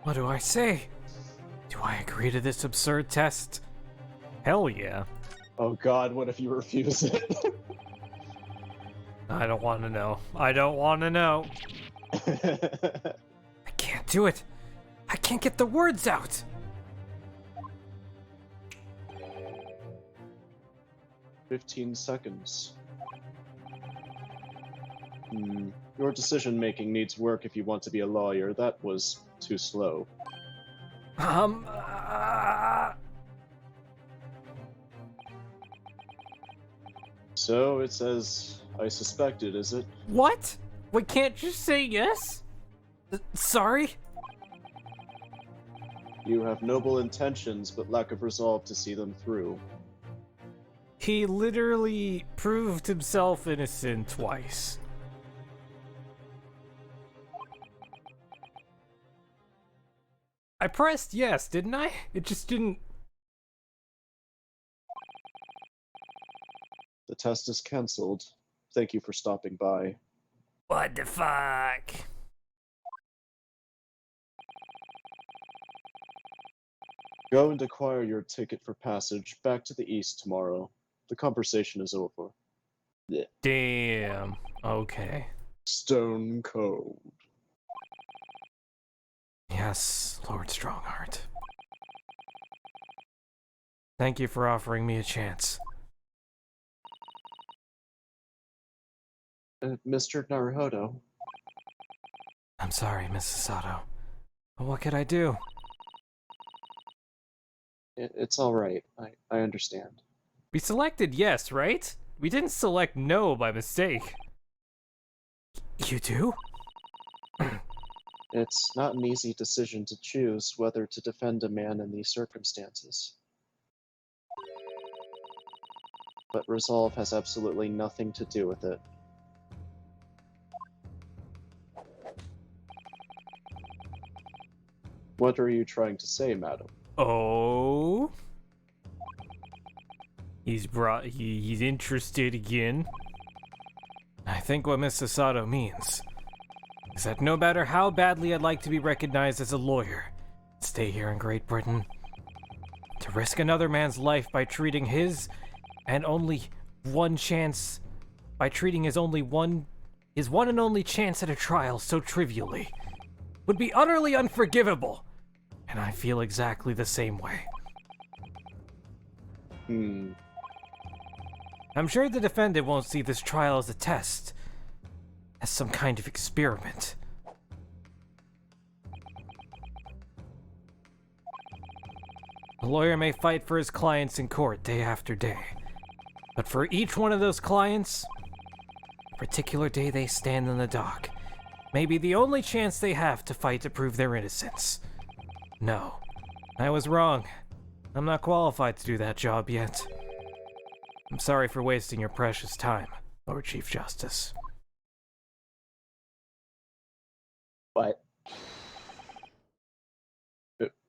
What do I say? Do I agree to this absurd test? Hell yeah. Oh god, what if you refuse it? I don't want to know. I don't want to know. I can't do it. I can't get the words out. "15 seconds. Your decision-making needs work if you want to be a lawyer. That was too slow. So, it's as I suspected, is it? What? We can't just say yes? Sorry? You have noble intentions, but lack of resolve to see them through. He literally proved himself innocent twice. I pressed yes, didn't I? It just didn't... The test is cancelled. Thank you for stopping by. What the fuck? Go and acquire your ticket for passage back to the east tomorrow. The conversation is over. Damn. Okay. Stone cold. Yes, Lord Strongheart. Thank you for offering me a chance. Mr. Naruhodo. I'm sorry, Mrs. Sato. But what could I do? It's alright. I understand. We selected yes, right? We didn't select no by mistake. You do? It's not an easy decision to choose whether to defend a man in these circumstances. But resolve has absolutely nothing to do with it. What are you trying to say, madam? Oh? He's interested again. I think what Mrs. Sato means is that no matter how badly I'd like to be recognized as a lawyer, stay here in Great Britain, to risk another man's life by treating his and only one chance, by treating his one and only chance at a trial so trivially, would be utterly unforgivable. And I feel exactly the same way. I'm sure the defendant won't see this trial as a test, as some kind of experiment. A lawyer may fight for his clients in court day after day, but for each one of those clients, a particular day they stand in the dock may be the only chance they have to fight to prove their innocence. No, I was wrong. I'm not qualified to do that job yet. I'm sorry for wasting your precious time, Lord Chief Justice. What?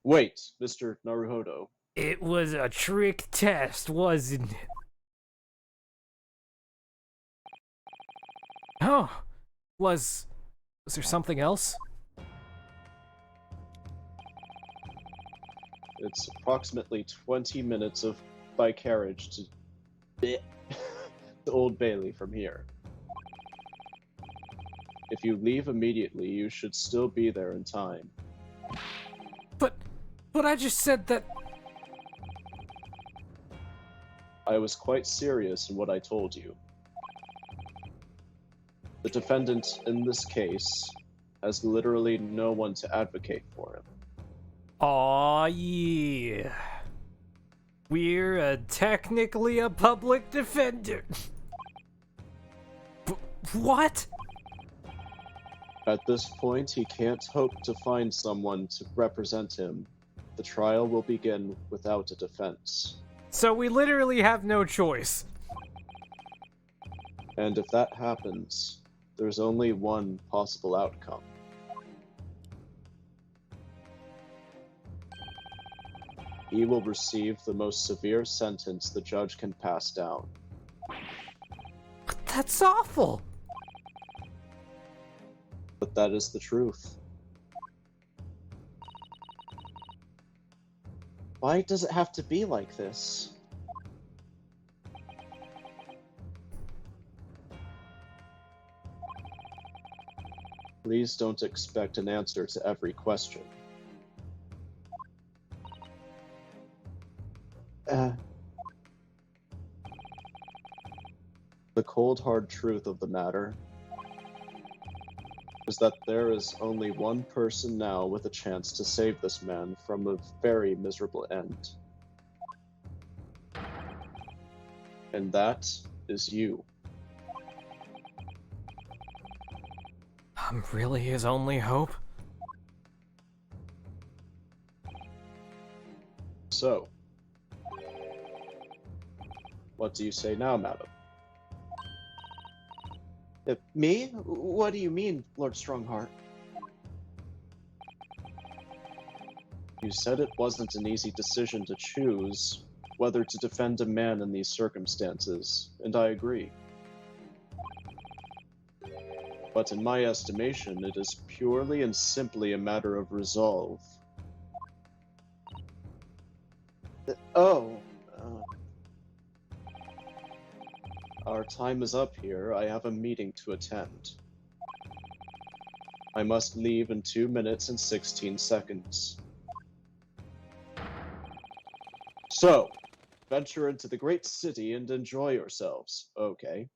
Wait, Mr. Naruhodo. It was a trick test, wasn't it? Oh, was there something else? It's approximately 20 minutes by carriage to Old Bailey from here. If you leave immediately, you should still be there in time. But I just said that... I was quite serious in what I told you. The defendant in this case has literally no one to advocate for him. Aw, yeah. We're technically a public defender. What? At this point, he can't hope to find someone to represent him. The trial will begin without a defense. So we literally have no choice. And if that happens, there's only one possible outcome. He will receive the most severe sentence the judge can pass down. But that's awful. But that is the truth. Why does it have to be like this? Please don't expect an answer to every question. The cold hard truth of the matter is that there is only one person now with a chance to save this man from a very miserable end. And that is you. I'm really his only hope? So, what do you say now, madam? Me? What do you mean, Lord Strongheart? You said it wasn't an easy decision to choose whether to defend a man in these circumstances, and I agree. But in my estimation, it is purely and simply a matter of resolve. Our time is up here. I have a meeting to attend. I must leave in 2 minutes and 16 seconds. So, venture into the great city and enjoy yourselves. Okay.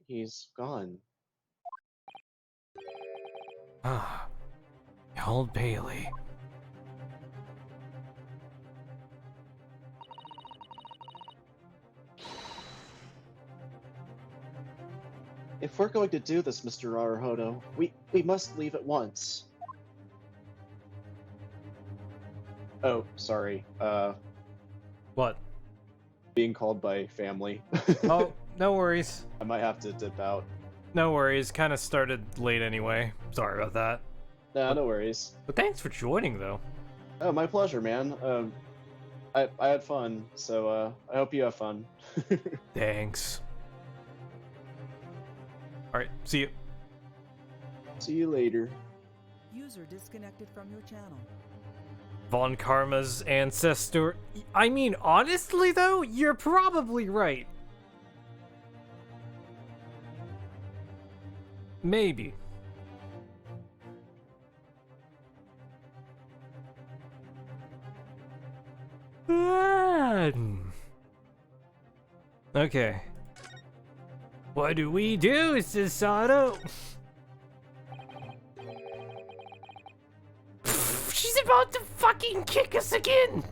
He's gone. Ah, the Old Bailey. If we're going to do this, Mr. Naruhodo, we must leave at once. Oh, sorry. What? Being called by family. Oh, no worries. I might have to dip out. No worries. Kind of started late anyway. Sorry about that. Nah, no worries. But thanks for joining, though. Oh, my pleasure, man. I had fun, so I hope you have fun. Thanks. Alright, see you. See you later. User disconnected from your channel. Von Karma's ancestor. I mean, honestly, though, you're probably right. Maybe. Okay. What do we do, Sasato? She's about to fucking kick us again!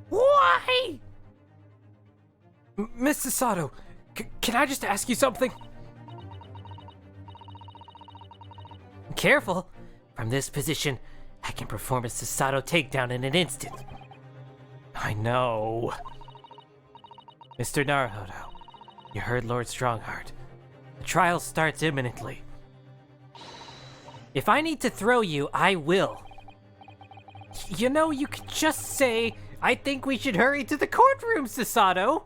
Why? Miss Sasato, can I just ask you something? Careful. From this position, I can perform a Sasato takedown in an instant. I know. Mr. Naruhodo, you heard Lord Strongheart. The trial starts imminently. If I need to throw you, I will. You know, you could just say, I think we should hurry to the courtroom, Sasato.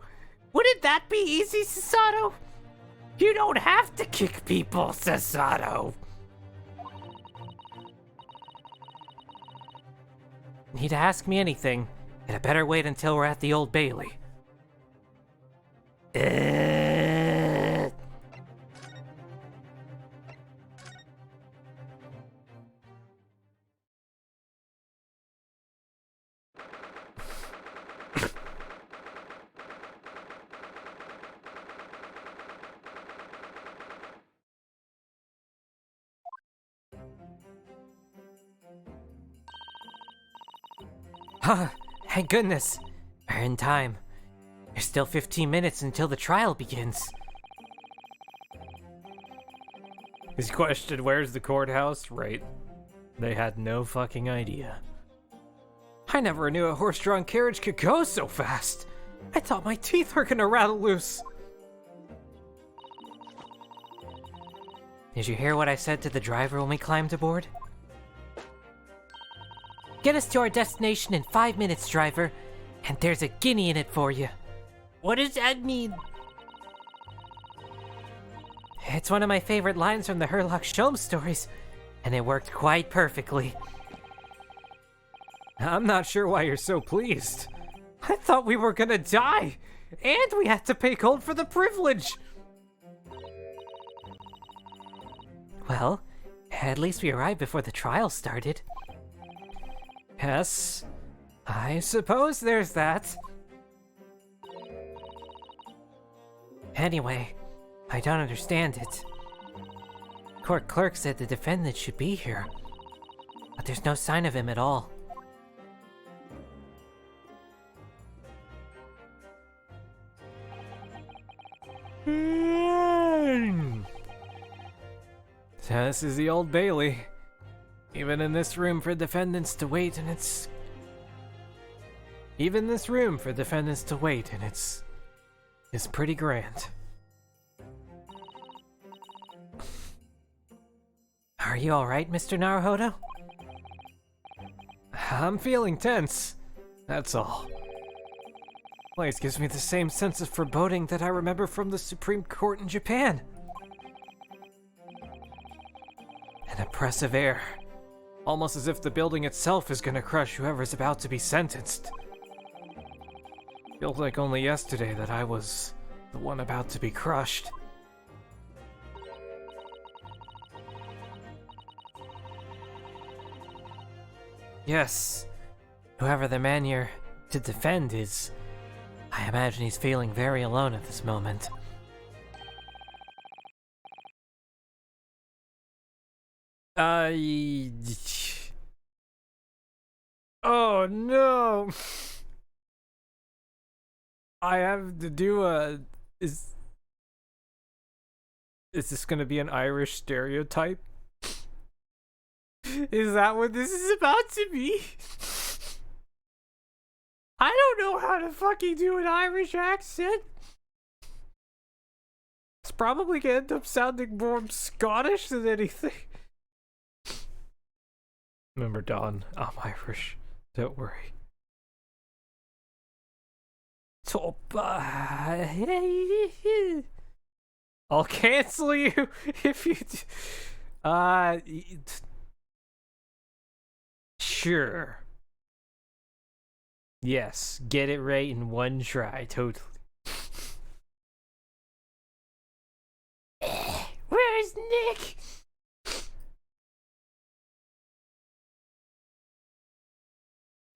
Wouldn't that be easy, Sasato? You don't have to kick people, Sasato. Need to ask me anything, and I better wait until we're at the Old Bailey. Thank goodness. We're in time. There's still 15 minutes until the trial begins. His question, where's the courthouse? Right. They had no fucking idea. I never knew a horse-drawn carriage could go so fast. I thought my teeth were gonna rattle loose. Did you hear what I said to the driver when we climbed aboard? Get us to our destination in 5 minutes, driver. And there's a guinea in it for you. What does that mean? It's one of my favorite lines from the Herlock Sholmes stories, and it worked quite perfectly. I'm not sure why you're so pleased. I thought we were gonna die, and we had to pay gold for the privilege. Well, at least we arrived before the trial started. Yes, I suppose there's that. Anyway, I don't understand it. Court clerk said the defendant should be here, but there's no sign of him at all. So this is the Old Bailey. Even in this room for defendants to wait, and it's... Even this room for defendants to wait, and it's pretty grand. Are you alright, Mr. Naruhodo? I'm feeling tense. That's all. Place gives me the same sense of foreboding that I remember from the Supreme Court in Japan. An oppressive air. Almost as if the building itself is gonna crush whoever's about to be sentenced. Feels like only yesterday that I was the one about to be crushed. Yes, whoever the man you're to defend is, I imagine he's feeling very alone at this moment. Oh no! I have to do a... Is this gonna be an Irish stereotype? Is that what this is about to be? I don't know how to fucking do an Irish accent. It's probably gonna end up sounding more Scottish than anything. Remember, Dawn, I'm Irish. Don't worry. Top. I'll cancel you if you. Sure. Yes, get it right in one try, totally. Where's Nick?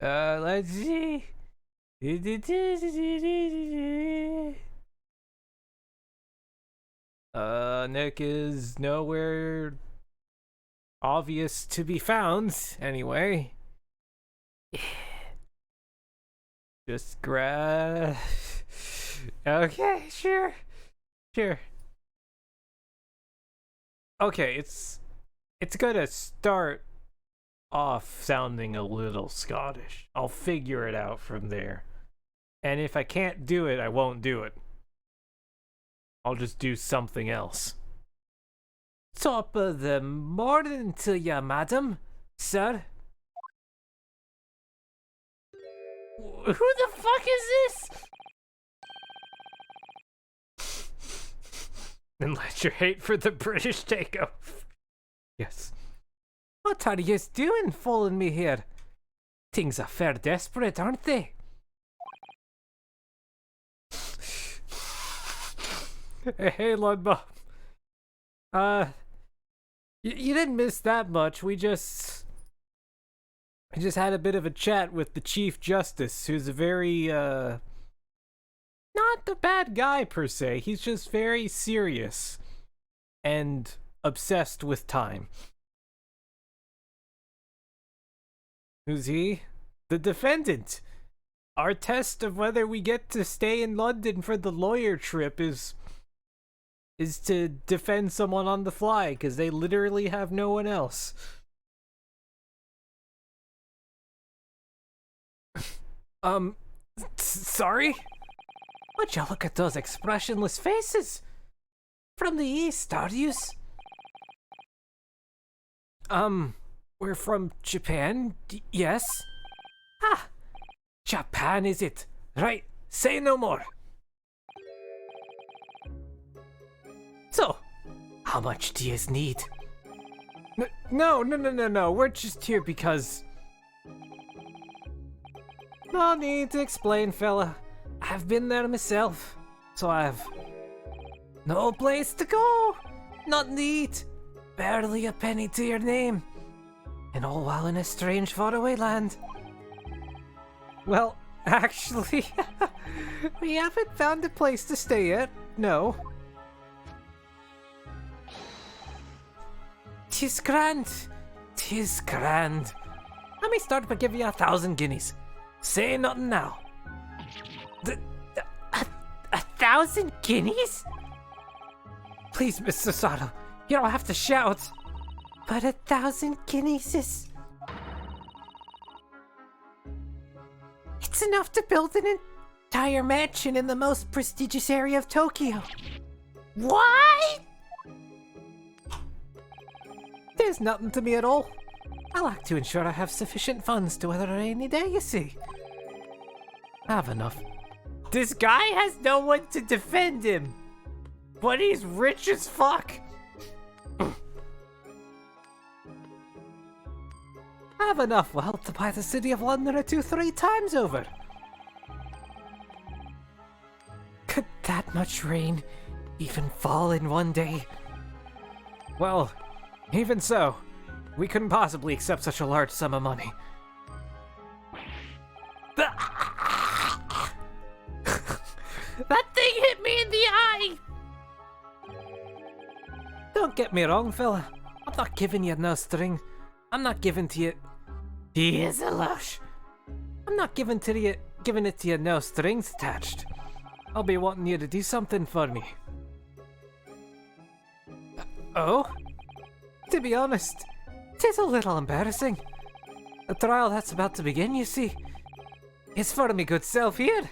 Let's see. Nick is nowhere obvious to be found, anyway. Just grab... Okay, sure. Sure. Okay, it's gonna start off sounding a little Scottish. I'll figure it out from there. And if I can't do it, I won't do it. I'll just do something else. Top of the morning to ya, madam, sir. Who the fuck is this? And let your hate for the British take over. Yes. What are you doing following me here? Things are fair desperate, aren't they? Hey, Ludma. You didn't miss that much. We just had a bit of a chat with the Chief Justice, who's a very, not a bad guy per se. He's just very serious and obsessed with time. Who's he? the defendant. Our test of whether we get to stay in London for the lawyer trip is to defend someone on the fly, because they literally have no one else. Sorry? Would you look at those expressionless faces? From the east, are yous? We're from Japan, yes? Ah, Japan is it? Right, say no more. So, how much do yous need? No, we're just here because... No need to explain, fella. I've been there myself, so I've no place to go, nothing to eat, barely a penny to your name, and all while in a strange faraway land. Well, actually, we haven't found a place to stay yet, no. 'Tis grand, 'tis grand. Let me start by giving you 1,000 guineas. Say nothing now. 1,000 guineas? Please, Mr. Sato, you don't have to shout. But 1,000 guineas is... It's enough to build an entire mansion in the most prestigious area of Tokyo. What? There's nothing to me at all. I like to ensure I have sufficient funds to weather a rainy day, you see. I have enough. This guy has no one to defend him, but he's rich as fuck. I have enough wealth to buy the city of London 2 or 3 times over. Could that much rain even fall in one day? Well, even so, we couldn't possibly accept such a large sum of money. That thing hit me in the eye! Don't get me wrong, fella. I'm not giving you no string. I'm not giving to you... He is a lush. I'm not giving it to you no strings attached. I'll be wanting you to do something for me. Oh? To be honest, 'tis a little embarrassing. The trial that's about to begin, you see, is for me good self here.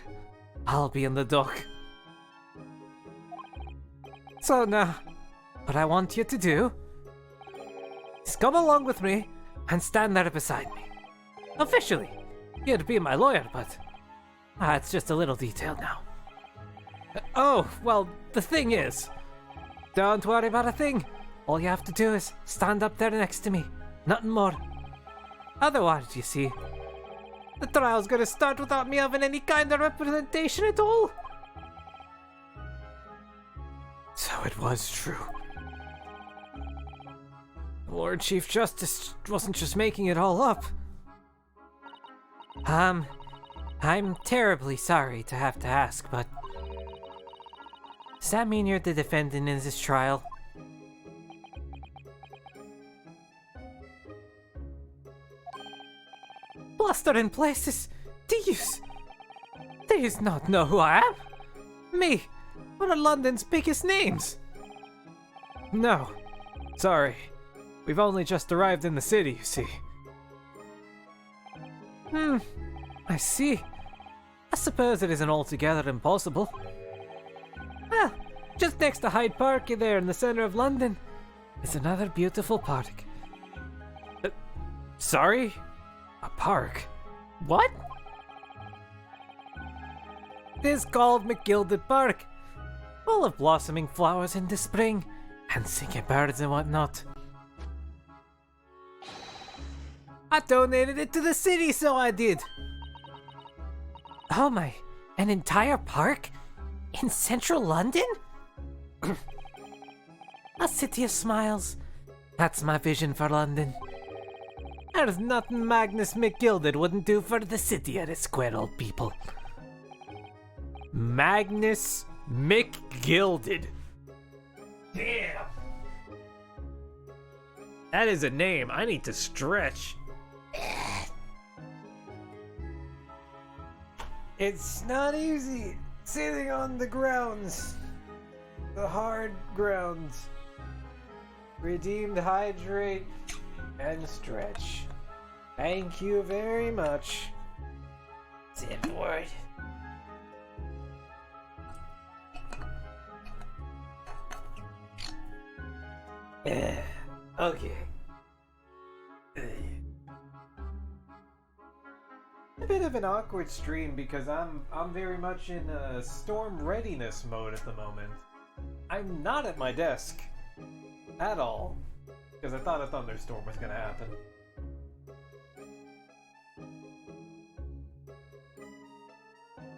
I'll be in the dock. So now, what I want you to do is come along with me and stand there beside me. Officially, you'd be my lawyer, but it's just a little detail now. Oh, well, the thing is, don't worry about a thing. All you have to do is stand up there next to me. Nothing more. Otherwise, you see, the trial's gonna start without me having any kind of representation at all. So it was true. The Lord Chief Justice wasn't just making it all up. I'm terribly sorry to have to ask, but does that mean you're the defendant in this trial? Bluster in places! Do you not know who I am? Me, one of London's biggest names! No, sorry. We've only just arrived in the city, you see. I see. I suppose it isn't altogether impossible. Well, just next to Hyde Park there in the centre of London is another beautiful park. Sorry? A park? What? It's called McGilded Park. Full of blossoming flowers in the spring and singing birds and whatnot. I donated it to the city, so I did. Oh my, an entire park? In central London? A city of smiles. That's my vision for London. There's nothing Magnus McGilded wouldn't do for the city of the square old people. Magnus McGilded. Damn. That is a name I need to stretch. It's not easy sitting on the grounds. The hard grounds. Redeemed, hydrate, and stretch. Thank you very much. Sit word. Okay. A bit of an awkward stream because I'm very much in storm readiness mode at the moment. I'm not at my desk at all because I thought a thunderstorm was gonna happen.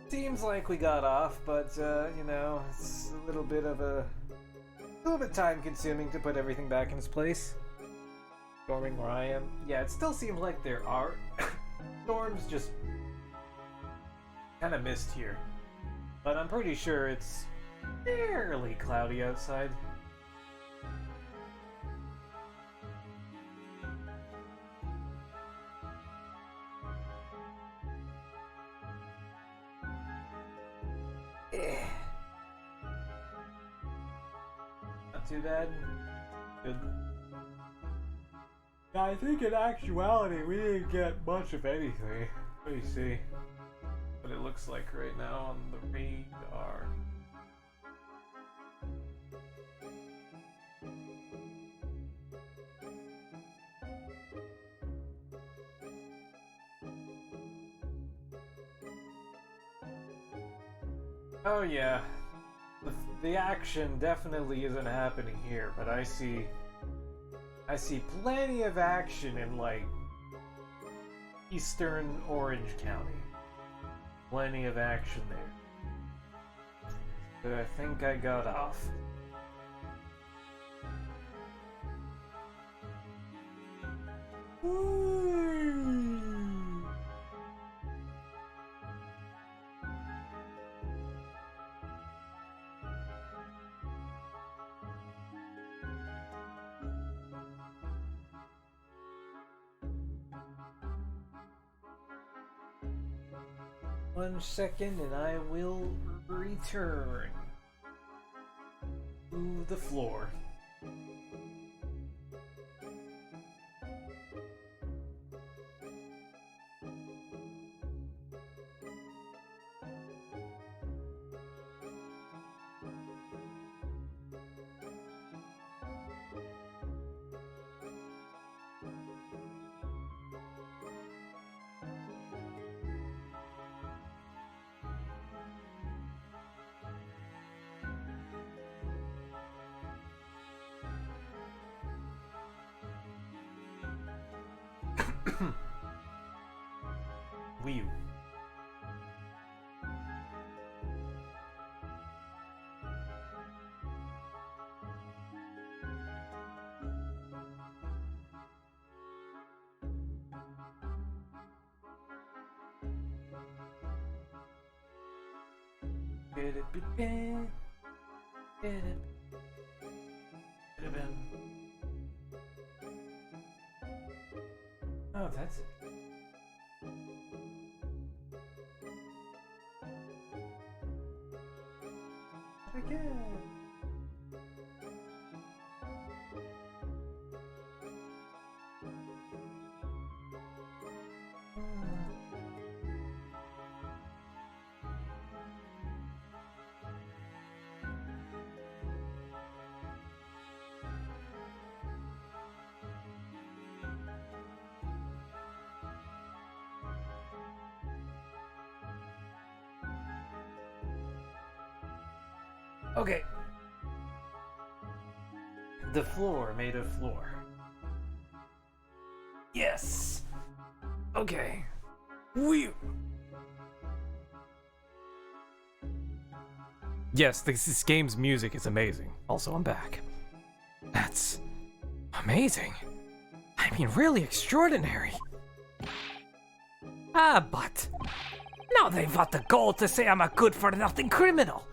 Seems like we got off, but you know, it's a little bit time consuming to put everything back in its place. Storming where I am. Yeah, it still seems like there are storms, just kind of missed here. But I'm pretty sure it's fairly cloudy outside. Not too bad. Good. I think in actuality we didn't get much of anything. Let me see what it looks like right now on the radar. Oh yeah, the action definitely isn't happening here, but I see plenty of action in, like, eastern Orange County. Plenty of action there. But I think I got off. One second and I will return to the floor. Wii U. Oh, that's it. Again. Okay. The floor made of floor. Yes. Okay. Whew. Yes, this game's music is amazing. Also, I'm back. That's amazing. I mean, really extraordinary. Ah, but now they want the goal to say I'm a good-for-nothing criminal.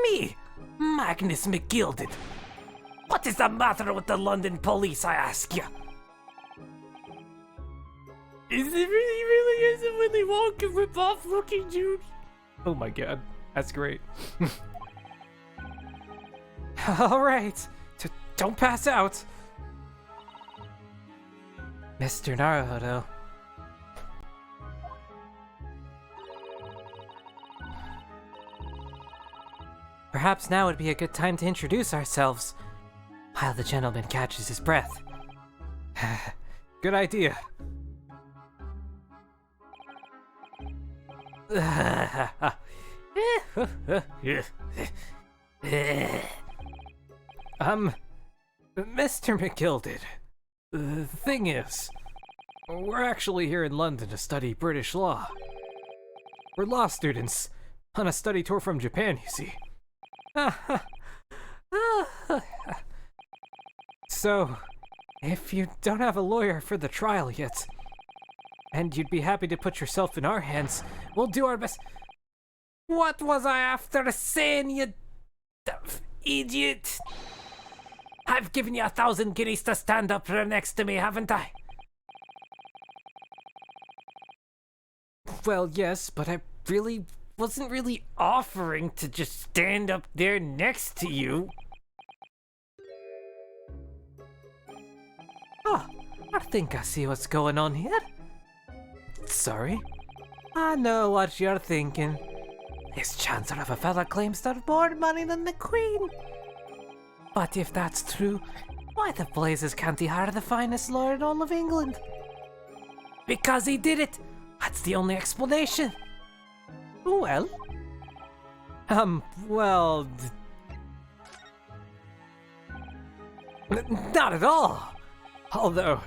Me, Magnus McGilded. What is the matter with the London police, I ask you? Is it really a Willy Wonka rip-off looking dude? Oh my god, that's great. Alright, don't pass out! Mr. Naruhodo. Perhaps now would be a good time to introduce ourselves, while the gentleman catches his breath. Good idea. Mr. McGilded, the thing is, we're actually here in London to study British law. We're law students on a study tour from Japan, you see. So, if you don't have a lawyer for the trial yet, and you'd be happy to put yourself in our hands, we'll do our best. What was I after saying, you idiot? I've given you 1,000 guineas to stand up here next to me, haven't I? Well, yes, but I wasn't really offering to just stand up there next to you. Oh, I think I see what's going on here. Sorry? I know what you're thinking. This Chancellor of a fella claims to have more money than the Queen. But if that's true, why the blazes can't he hire the finest lawyer in all of England? Because he did it! That's the only explanation. Well? Well... Not at all! Although,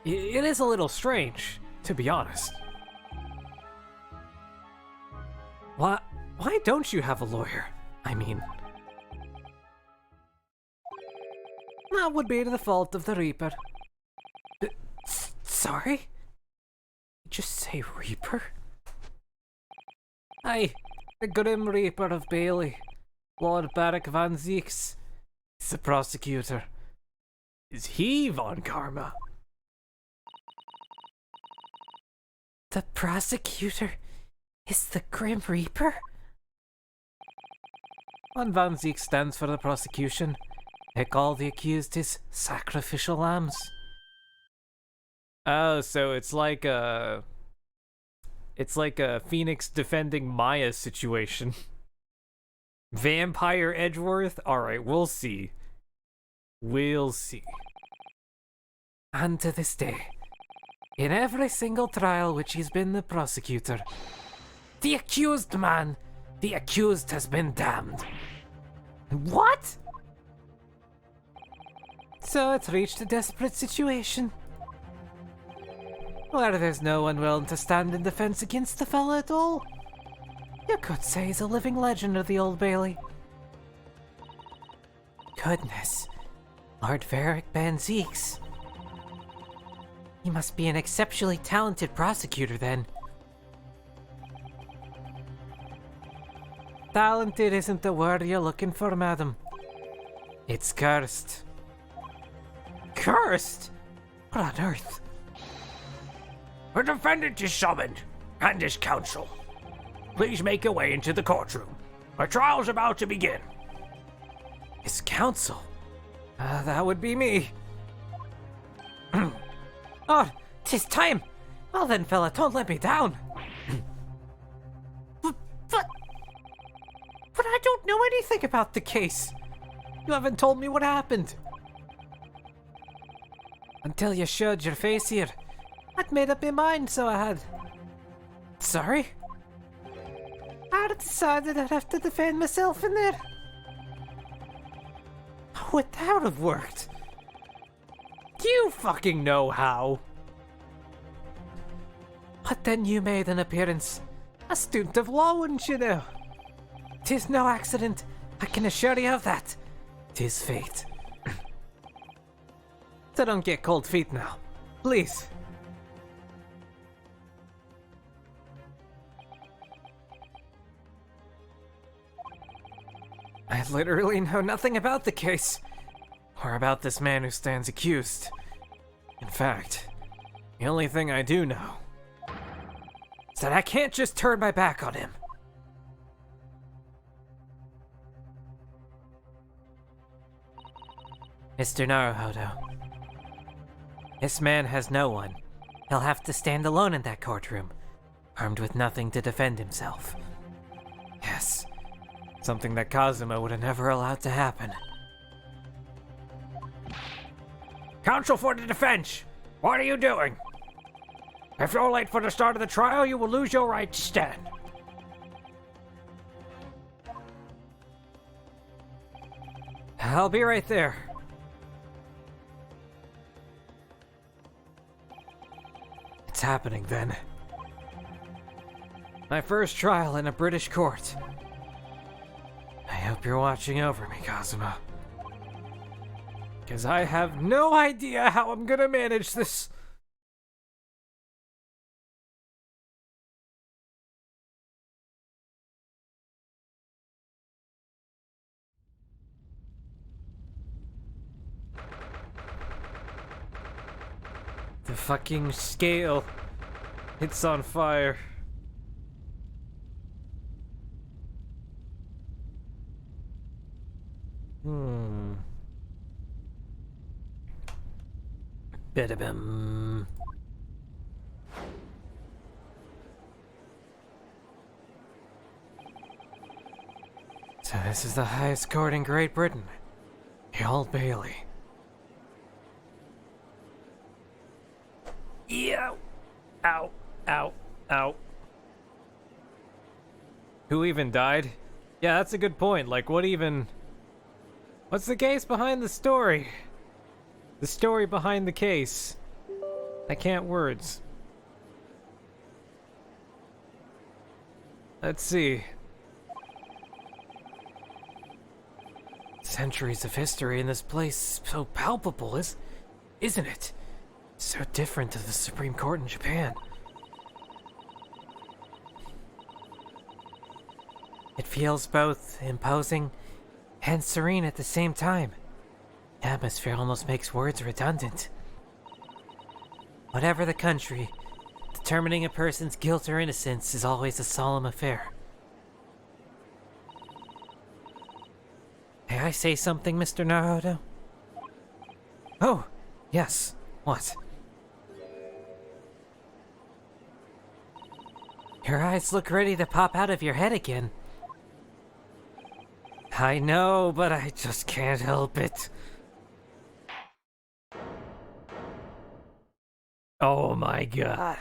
it is a little strange, to be honest. Why don't you have a lawyer? I mean... That would be to the fault of the Reaper. Sorry? Did you just say Reaper? Aye, the Grim Reaper of Bailey, Lord Barrack Van Zieks. He's the prosecutor. Is he Von Karma? The prosecutor is the Grim Reaper? When Van Zieks stands for the prosecution, they call the accused his sacrificial lambs. Oh, so it's like a Phoenix defending Maya situation. Vampire Edgeworth? Alright, we'll see. We'll see. And to this day, in every single trial which he's been the prosecutor, the accused has been damned. What? So it's reached a desperate situation, where there's no one willing to stand in defense against the fella at all. You could say he's a living legend of the Old Bailey. Goodness, Lord Varric Van Zieks. He must be an exceptionally talented prosecutor then. Talented isn't the word you're looking for, madam. It's cursed. Cursed? What on earth? A defendant is summoned, and his counsel. Please make your way into the courtroom. Our trial's about to begin. His counsel? That would be me. Oh, 'tis time! Well then, fella, don't let me down. But I don't know anything about the case. You haven't told me what happened. Until you showed your face here. I'd made up my mind, so I had. Sorry? I'd decided I'd have to defend myself in there. Would that have worked? You fucking know how. But then you made an appearance. A student of law, wouldn't you know? 'Tis no accident, I can assure you of that. 'Tis fate. So don't get cold feet now. Please. I literally know nothing about the case. Or about this man who stands accused. In fact, the only thing I do know is that I can't just turn my back on him. Mr. Naruhodo. This man has no one. He'll have to stand alone in that courtroom, armed with nothing to defend himself. Yes, something that Kazuma would have never allowed to happen. Counsel for the defense, what are you doing? If you're late for the start of the trial, you will lose your right to stand. I'll be right there. It's happening then. My first trial in a British court. I hope you're watching over me, Kazuma. Because I have no idea how I'm gonna manage this. The fucking scale. It's on fire. Bidabim. So this is the highest court in Great Britain. The Old Bailey. Ew. Ow. Ow. Ow. Who even died? Yeah, that's a good point. Like, what even... What's the case behind the story? The story behind the case. I can't words. Let's see. Centuries of history in this place, so palpable, isn't it? So different to the Supreme Court in Japan. It feels both imposing and serene at the same time. The atmosphere almost makes words redundant. Whatever the country, determining a person's guilt or innocence is always a solemn affair. May I say something, Mr. Naruhodo? Oh, yes. What? Your eyes look ready to pop out of your head again. I know, but I just can't help it. Oh my god.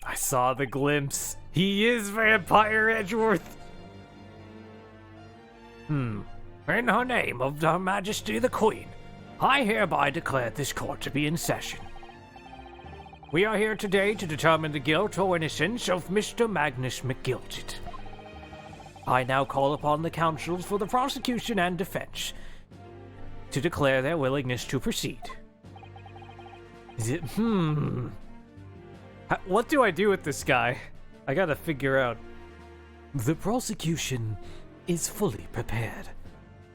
I saw the glimpse. He is Vampire Edgeworth. In her name of Her Majesty the Queen, I hereby declare this court to be in session. We are here today to determine the guilt or innocence of Mr. Magnus McGilted. I now call upon the counsels for the prosecution and defense to declare their willingness to proceed. Is it, What do I do with this guy? I gotta figure out. The prosecution is fully prepared.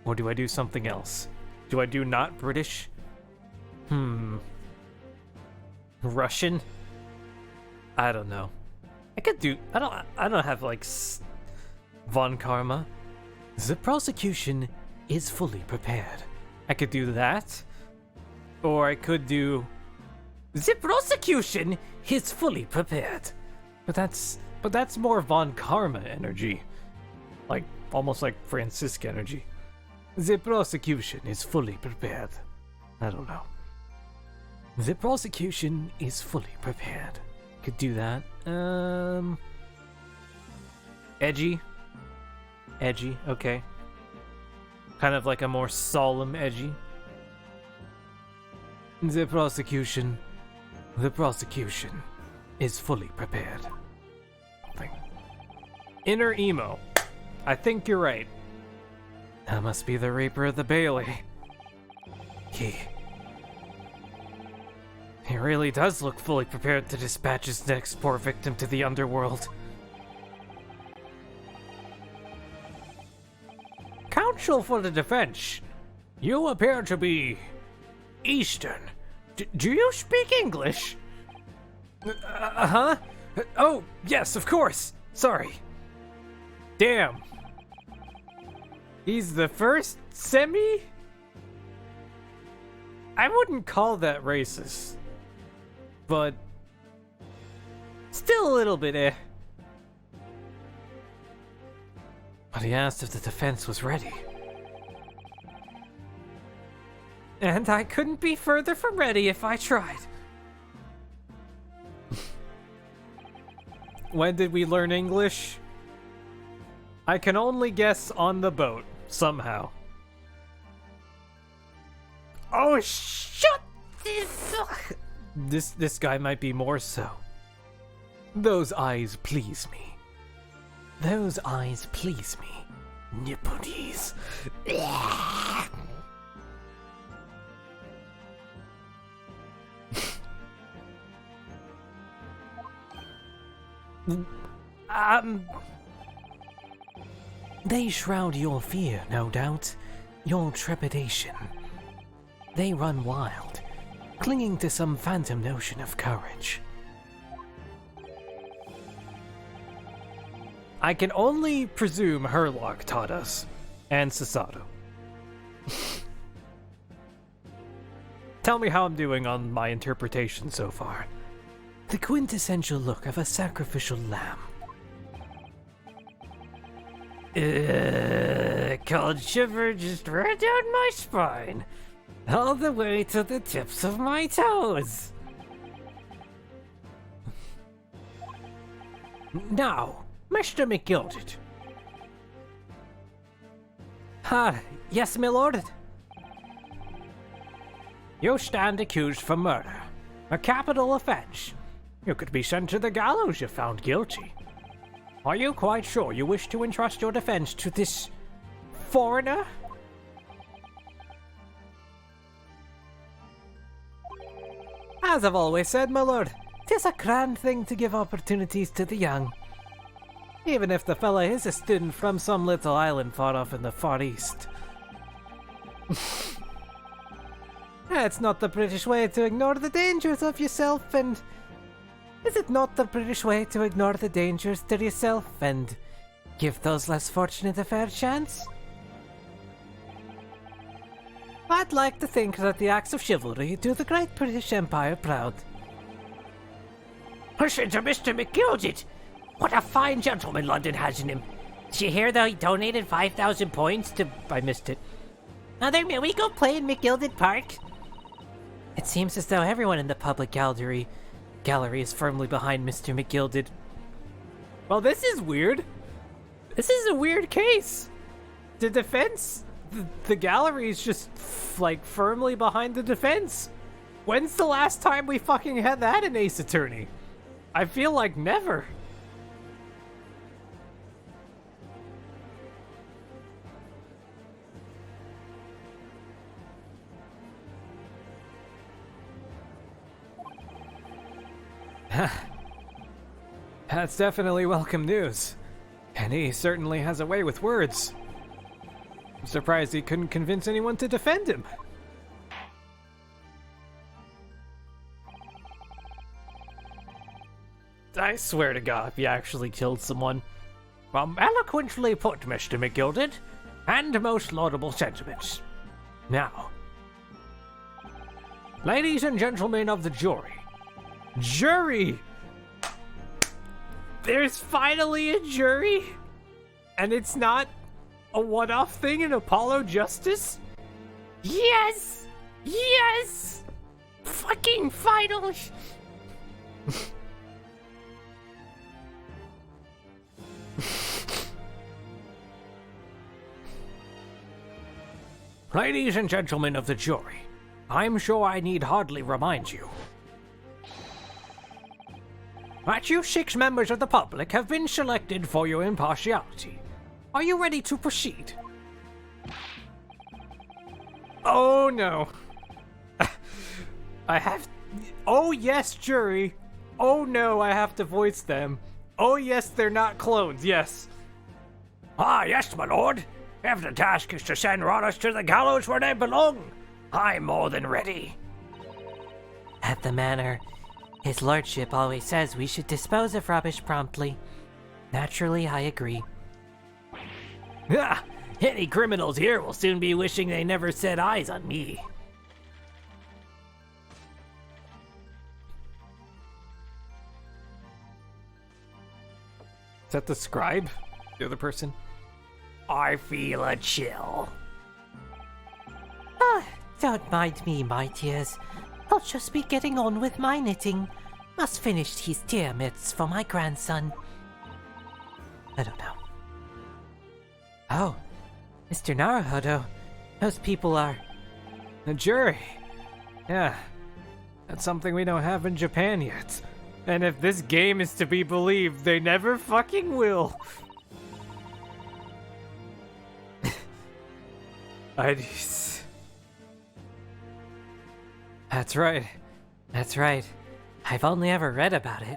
Or do I do something else? Do I do not British? Russian? I don't know. I could do... I don't have, like, Von Karma. The prosecution is fully prepared. I could do that. Or I could do... The prosecution is fully prepared. But that's more Von Karma energy. Like, almost like Francisca energy. The prosecution is fully prepared. I don't know. The prosecution is fully prepared. Could do that. Edgy. Edgy, okay. Kind of like a more solemn edgy. The prosecution is fully prepared. Inner emo. I think you're right. That must be the Reaper of the Bailey. He really does look fully prepared to dispatch his next poor victim to the underworld. Counsel for the defense, you appear to be Eastern. Do you speak English? Oh, yes, of course. Sorry. Damn. He's the first semi? I wouldn't call that racist. But still a little bit eh. But he asked if the defense was ready. And I couldn't be further from ready if I tried. When did we learn English? I can only guess on the boat, somehow. Oh, shut this! This guy might be more so. Those eyes please me. Those eyes please me. Nipponese. They shroud your fear, no doubt. Your trepidation. They run wild, clinging to some phantom notion of courage. I can only presume Herlock taught us, and Sasato. Tell me how I'm doing on my interpretation so far. The quintessential look of a sacrificial lamb. Cold shiver just ran down my spine, all the way to the tips of my toes. Now, Mr. McGilded. Yes, my lord. You stand accused for murder, a capital offense. You could be sent to the gallows if found guilty. Are you quite sure you wish to entrust your defense to this foreigner? As I've always said, my lord, 'tis a grand thing to give opportunities to the young. Even if the fella is a student from some little island far off in the Far East. It's not the British way to ignore the dangers of yourself and... Is it not the British way to ignore the dangers to yourself and give those less fortunate a fair chance? I'd like to think that the acts of chivalry do the great British Empire proud. Listen to Mr. McGilded! What a fine gentleman London has in him. Did you hear that he donated 5,000 points to... I missed it. Mother, may we go play in McGilded Park? It seems as though everyone in the public gallery is firmly behind Mr. McGilded. Well, this is weird. This is a weird case. The defense... The gallery is just, like, firmly behind the defense. When's the last time we fucking had that in Ace Attorney? I feel like never. That's definitely welcome news. And he certainly has a way with words. I'm surprised he couldn't convince anyone to defend him. I swear to God, if he actually killed someone. Eloquently put, Mr. McGilded, and most laudable sentiments. Now, ladies and gentlemen of the jury. Jury! There's finally a jury? And it's not a one-off thing in Apollo Justice? Yes! Yes! Fucking final! Ladies and gentlemen of the jury, I'm sure I need hardly remind you that you 6 members of the public have been selected for your impartiality. Are you ready to proceed? Oh no. I have... Oh yes, jury. Oh no, I have to voice them. Oh yes, they're not clones, yes. Ah yes, my lord. If the task is to send Rollers to the gallows where they belong, I'm more than ready. At the manor, his lordship always says we should dispose of rubbish promptly. Naturally, I agree. Ah, any criminals here will soon be wishing they never set eyes on me. Is that the scribe? The other person? I feel a chill. Ah, don't mind me, my dears. I'll just be getting on with my knitting. Must finish these tear mitts for my grandson. I don't know. Oh, Mr. Naruhodo. Those people are... A jury. Yeah. That's something we don't have in Japan yet. And if this game is to be believed, they never fucking will. That's right. That's right. I've only ever read about it.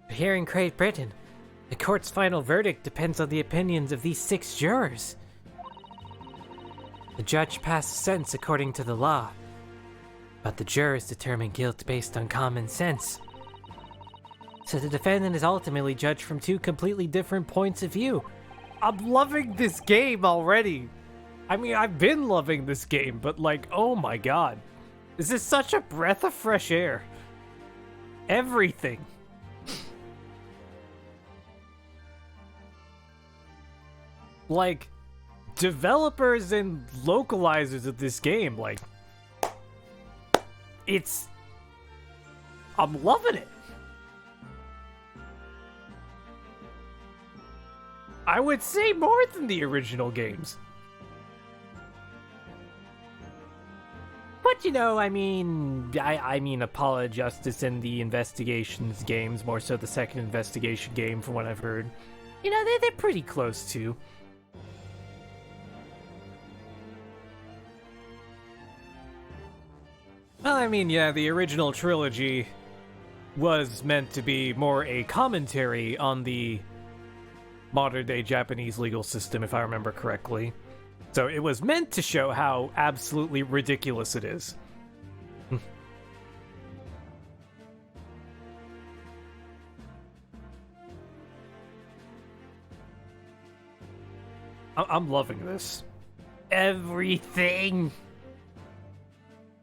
Here in Great Britain, the court's final verdict depends on the opinions of these 6 jurors. The judge passes sentence according to the law, but the jurors determine guilt based on common sense. So the defendant is ultimately judged from 2 completely different points of view. I'm loving this game already. I mean, I've been loving this game, but like, oh my god. This is such a breath of fresh air. Everything. Like, developers and localizers of this game, like, I'm loving it. I would say more than the original games. But you know, I mean Apollo Justice and the Investigations games, more so the second Investigation game from what I've heard. You know, they're pretty close too. Well, I mean, yeah, the original trilogy was meant to be more a commentary on the modern-day Japanese legal system, if I remember correctly. So it was meant to show how absolutely ridiculous it is. I'm loving this. Everything!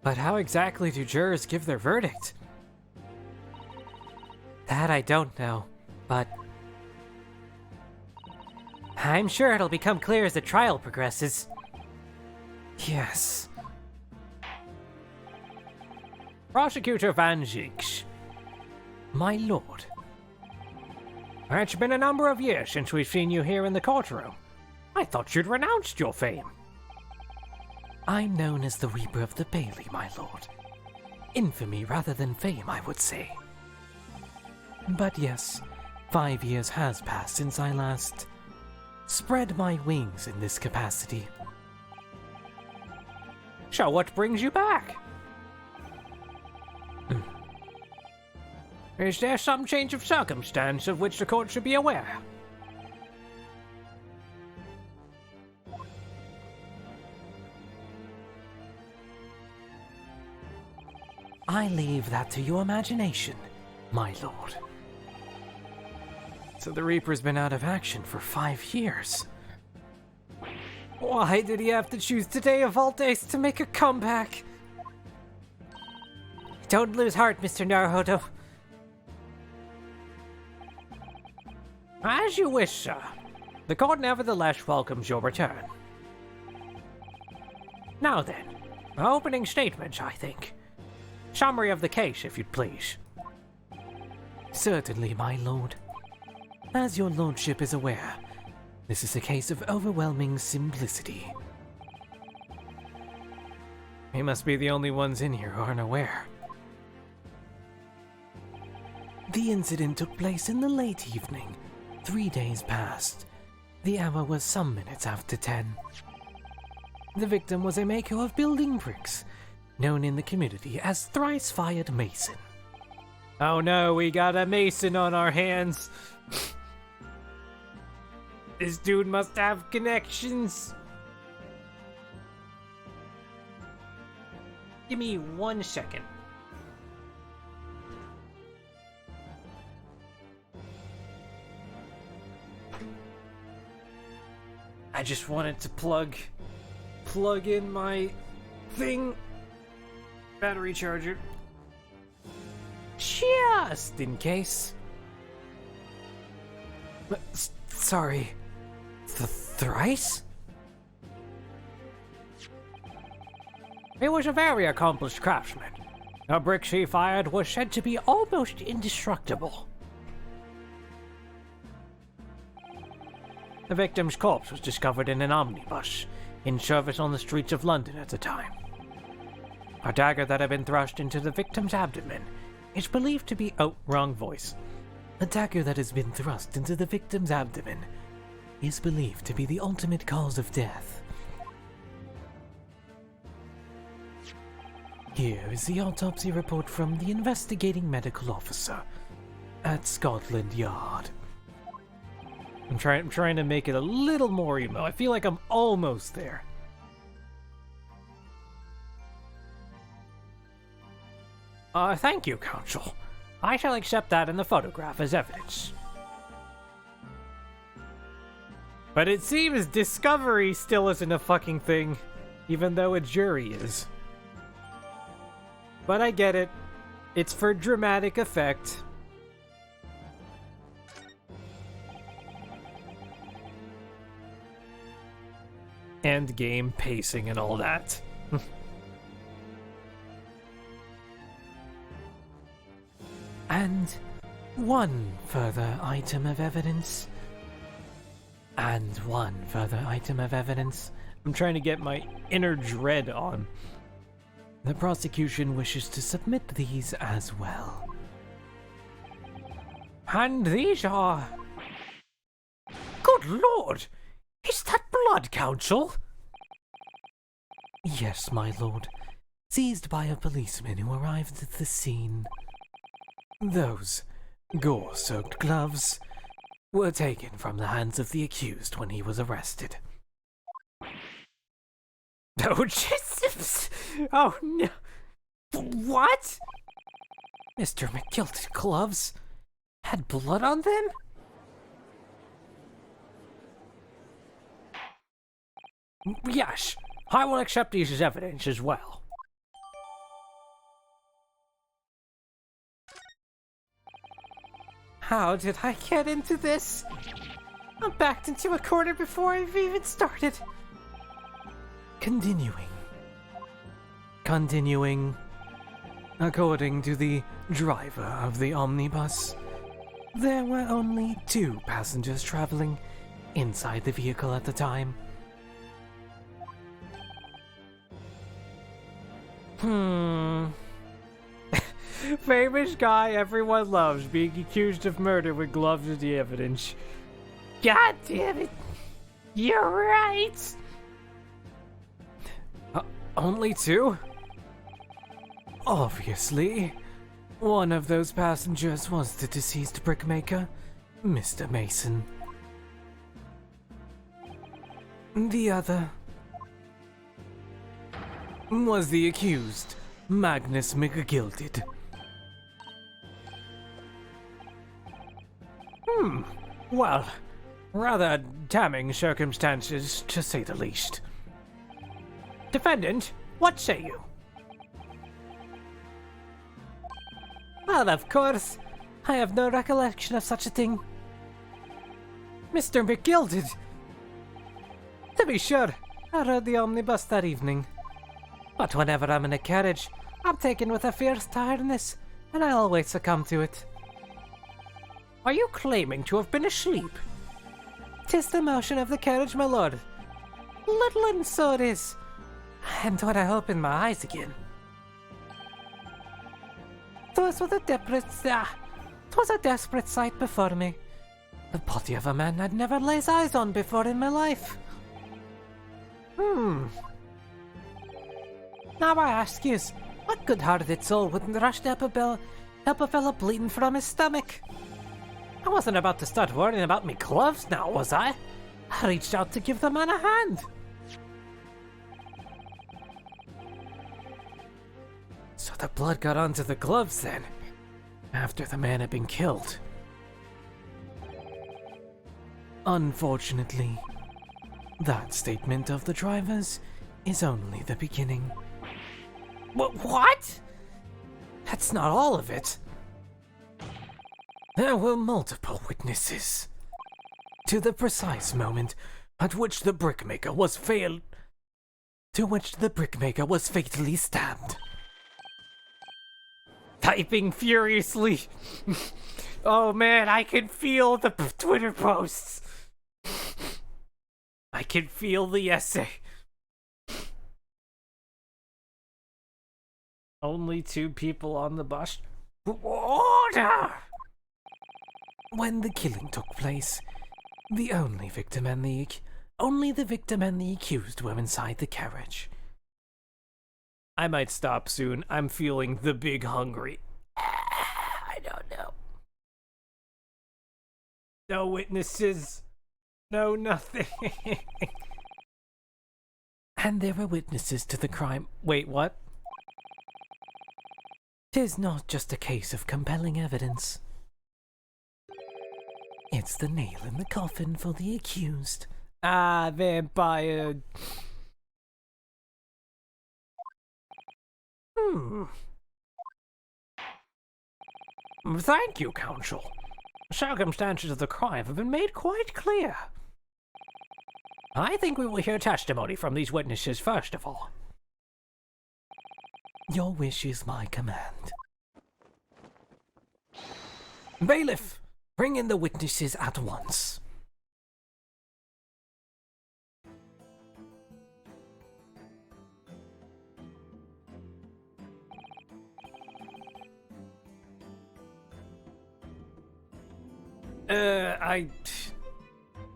But how exactly do jurors give their verdict? That I don't know, but I'm sure it'll become clear as the trial progresses. Yes. Prosecutor Van Zieks. My lord. It's been a number of years since we've seen you here in the courtroom. I thought you'd renounced your fame. I'm known as the Reaper of the Bailey, my lord. Infamy rather than fame, I would say. But yes, 5 years has passed since I last spread my wings in this capacity. So what brings you back? Is there some change of circumstance of which the court should be aware? I leave that to your imagination, my lord. So the Reaper's been out of action for 5 years. Why did he have to choose today of all days to make a comeback? Don't lose heart, Mr. Naruhodo. As you wish, sir. The court nevertheless welcomes your return. Now then, opening statements, I think. Summary of the case, if you'd please. Certainly, my lord. As your lordship is aware, this is a case of overwhelming simplicity. We must be the only ones in here who aren't aware. The incident took place in the late evening, 3 days past. The hour was some minutes after 10. The victim was a maker of building bricks, known in the community as Thrice-Fired Mason. Oh no, we got a Mason on our hands. This dude must have connections. Give me 1 second. I just wanted to plug in my thing. Battery charger. Just in case. Sorry. Thrice? He was a very accomplished craftsman. The bricks he fired were said to be almost indestructible. The victim's corpse was discovered in an omnibus, in service on the streets of London at the time. A dagger that had been thrust into the victim's abdomen is believed to be— oh, wrong voice. A dagger that has been thrust into the victim's abdomen is believed to be the ultimate cause of death. Here is the autopsy report from the investigating medical officer at Scotland Yard. I'm trying to make it a little more emo. I feel like I'm almost there. Thank you, Counsel. I shall accept that in the photograph as evidence. But it seems discovery still isn't a fucking thing, even though a jury is. But I get it. It's for dramatic effect. End game pacing and all that. And one further item of evidence. And one further item of evidence. I'm trying to get my inner dread on. The prosecution wishes to submit these as well. And these are— Good Lord! Is that blood, Counsel? Yes, my lord. Seized by a policeman who arrived at the scene. Those gore-soaked gloves were taken from the hands of the accused when he was arrested. Oh, Jesus! Oh, no. What? Mr. McGilt's gloves had blood on them? Yes, I will accept these as evidence as well. How did I get into this? I'm backed into a corner before I've even started. Continuing. According to the driver of the omnibus, there were only 2 passengers traveling inside the vehicle at the time. Famous guy everyone loves being accused of murder with gloves as the evidence. God damn it! You're right! Only 2? Obviously. One of those passengers was the deceased brickmaker, Mr. Mason. The other was the accused, Magnus McGilded. Well, rather damning circumstances, to say the least. Defendant, what say you? Well, of course. I have no recollection of such a thing. Mr. McGilded! To be sure, I rode the omnibus that evening. But whenever I'm in a carriage, I'm taken with a fierce tiredness, and I always succumb to it. Are you claiming to have been asleep? 'Tis the motion of the carriage, my lord. Little and so it is. And when I open my eyes again, 'twas a desperate sight before me. The body of a man I'd never laid eyes on before in my life. Now I ask yous, what good-hearted soul wouldn't rush to help a fellow bleeding from his stomach? I wasn't about to start worrying about me gloves now, was I? I reached out to give the man a hand. So the blood got onto the gloves then, after the man had been killed. Unfortunately, That statement of the driver's is only the beginning. What? That's not all of it. There were multiple witnesses to the precise moment at which the brickmaker was fatally stabbed. Typing furiously. Oh man, I can feel the Twitter posts. I can feel the essay. Only 2 people on the bus. Order! When the killing took place, only the victim and the accused were inside the carriage. I might stop soon. I'm feeling the big hungry. I don't know. No witnesses. No nothing. And there were witnesses to the crime. Wait, what? 'Tis not just a case of compelling evidence. It's the nail in the coffin for the accused. Ah, vampire. Thank you, Counsel. The circumstances of the crime have been made quite clear. I think we will hear testimony from these witnesses first of all. Your wish is my command. Bailiff, bring in the witnesses at once.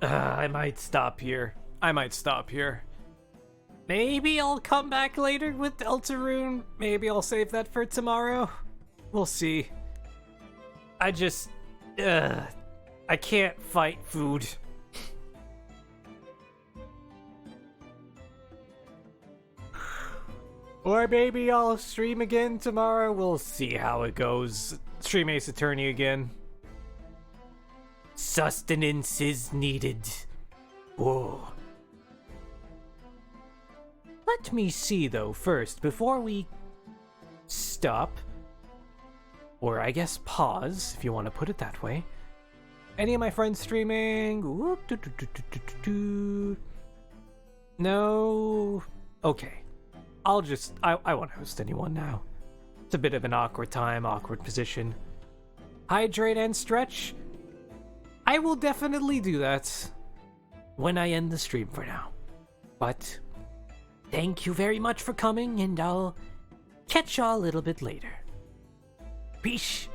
I might stop here. Maybe I'll come back later with Deltarune. Maybe I'll save that for tomorrow. We'll see. I can't fight food. Or maybe I'll stream again tomorrow. We'll see how it goes. Stream Ace Attorney again. Sustenance is needed. Whoa. Let me see though first, before we stop, or I guess pause, if you want to put it that way. Any of my friends streaming? No? Okay. I won't host anyone now. It's a bit of an awkward time, awkward position. Hydrate and stretch? I will definitely do that when I end the stream for now. But thank you very much for coming, and I'll catch y'all a little bit later. Peace.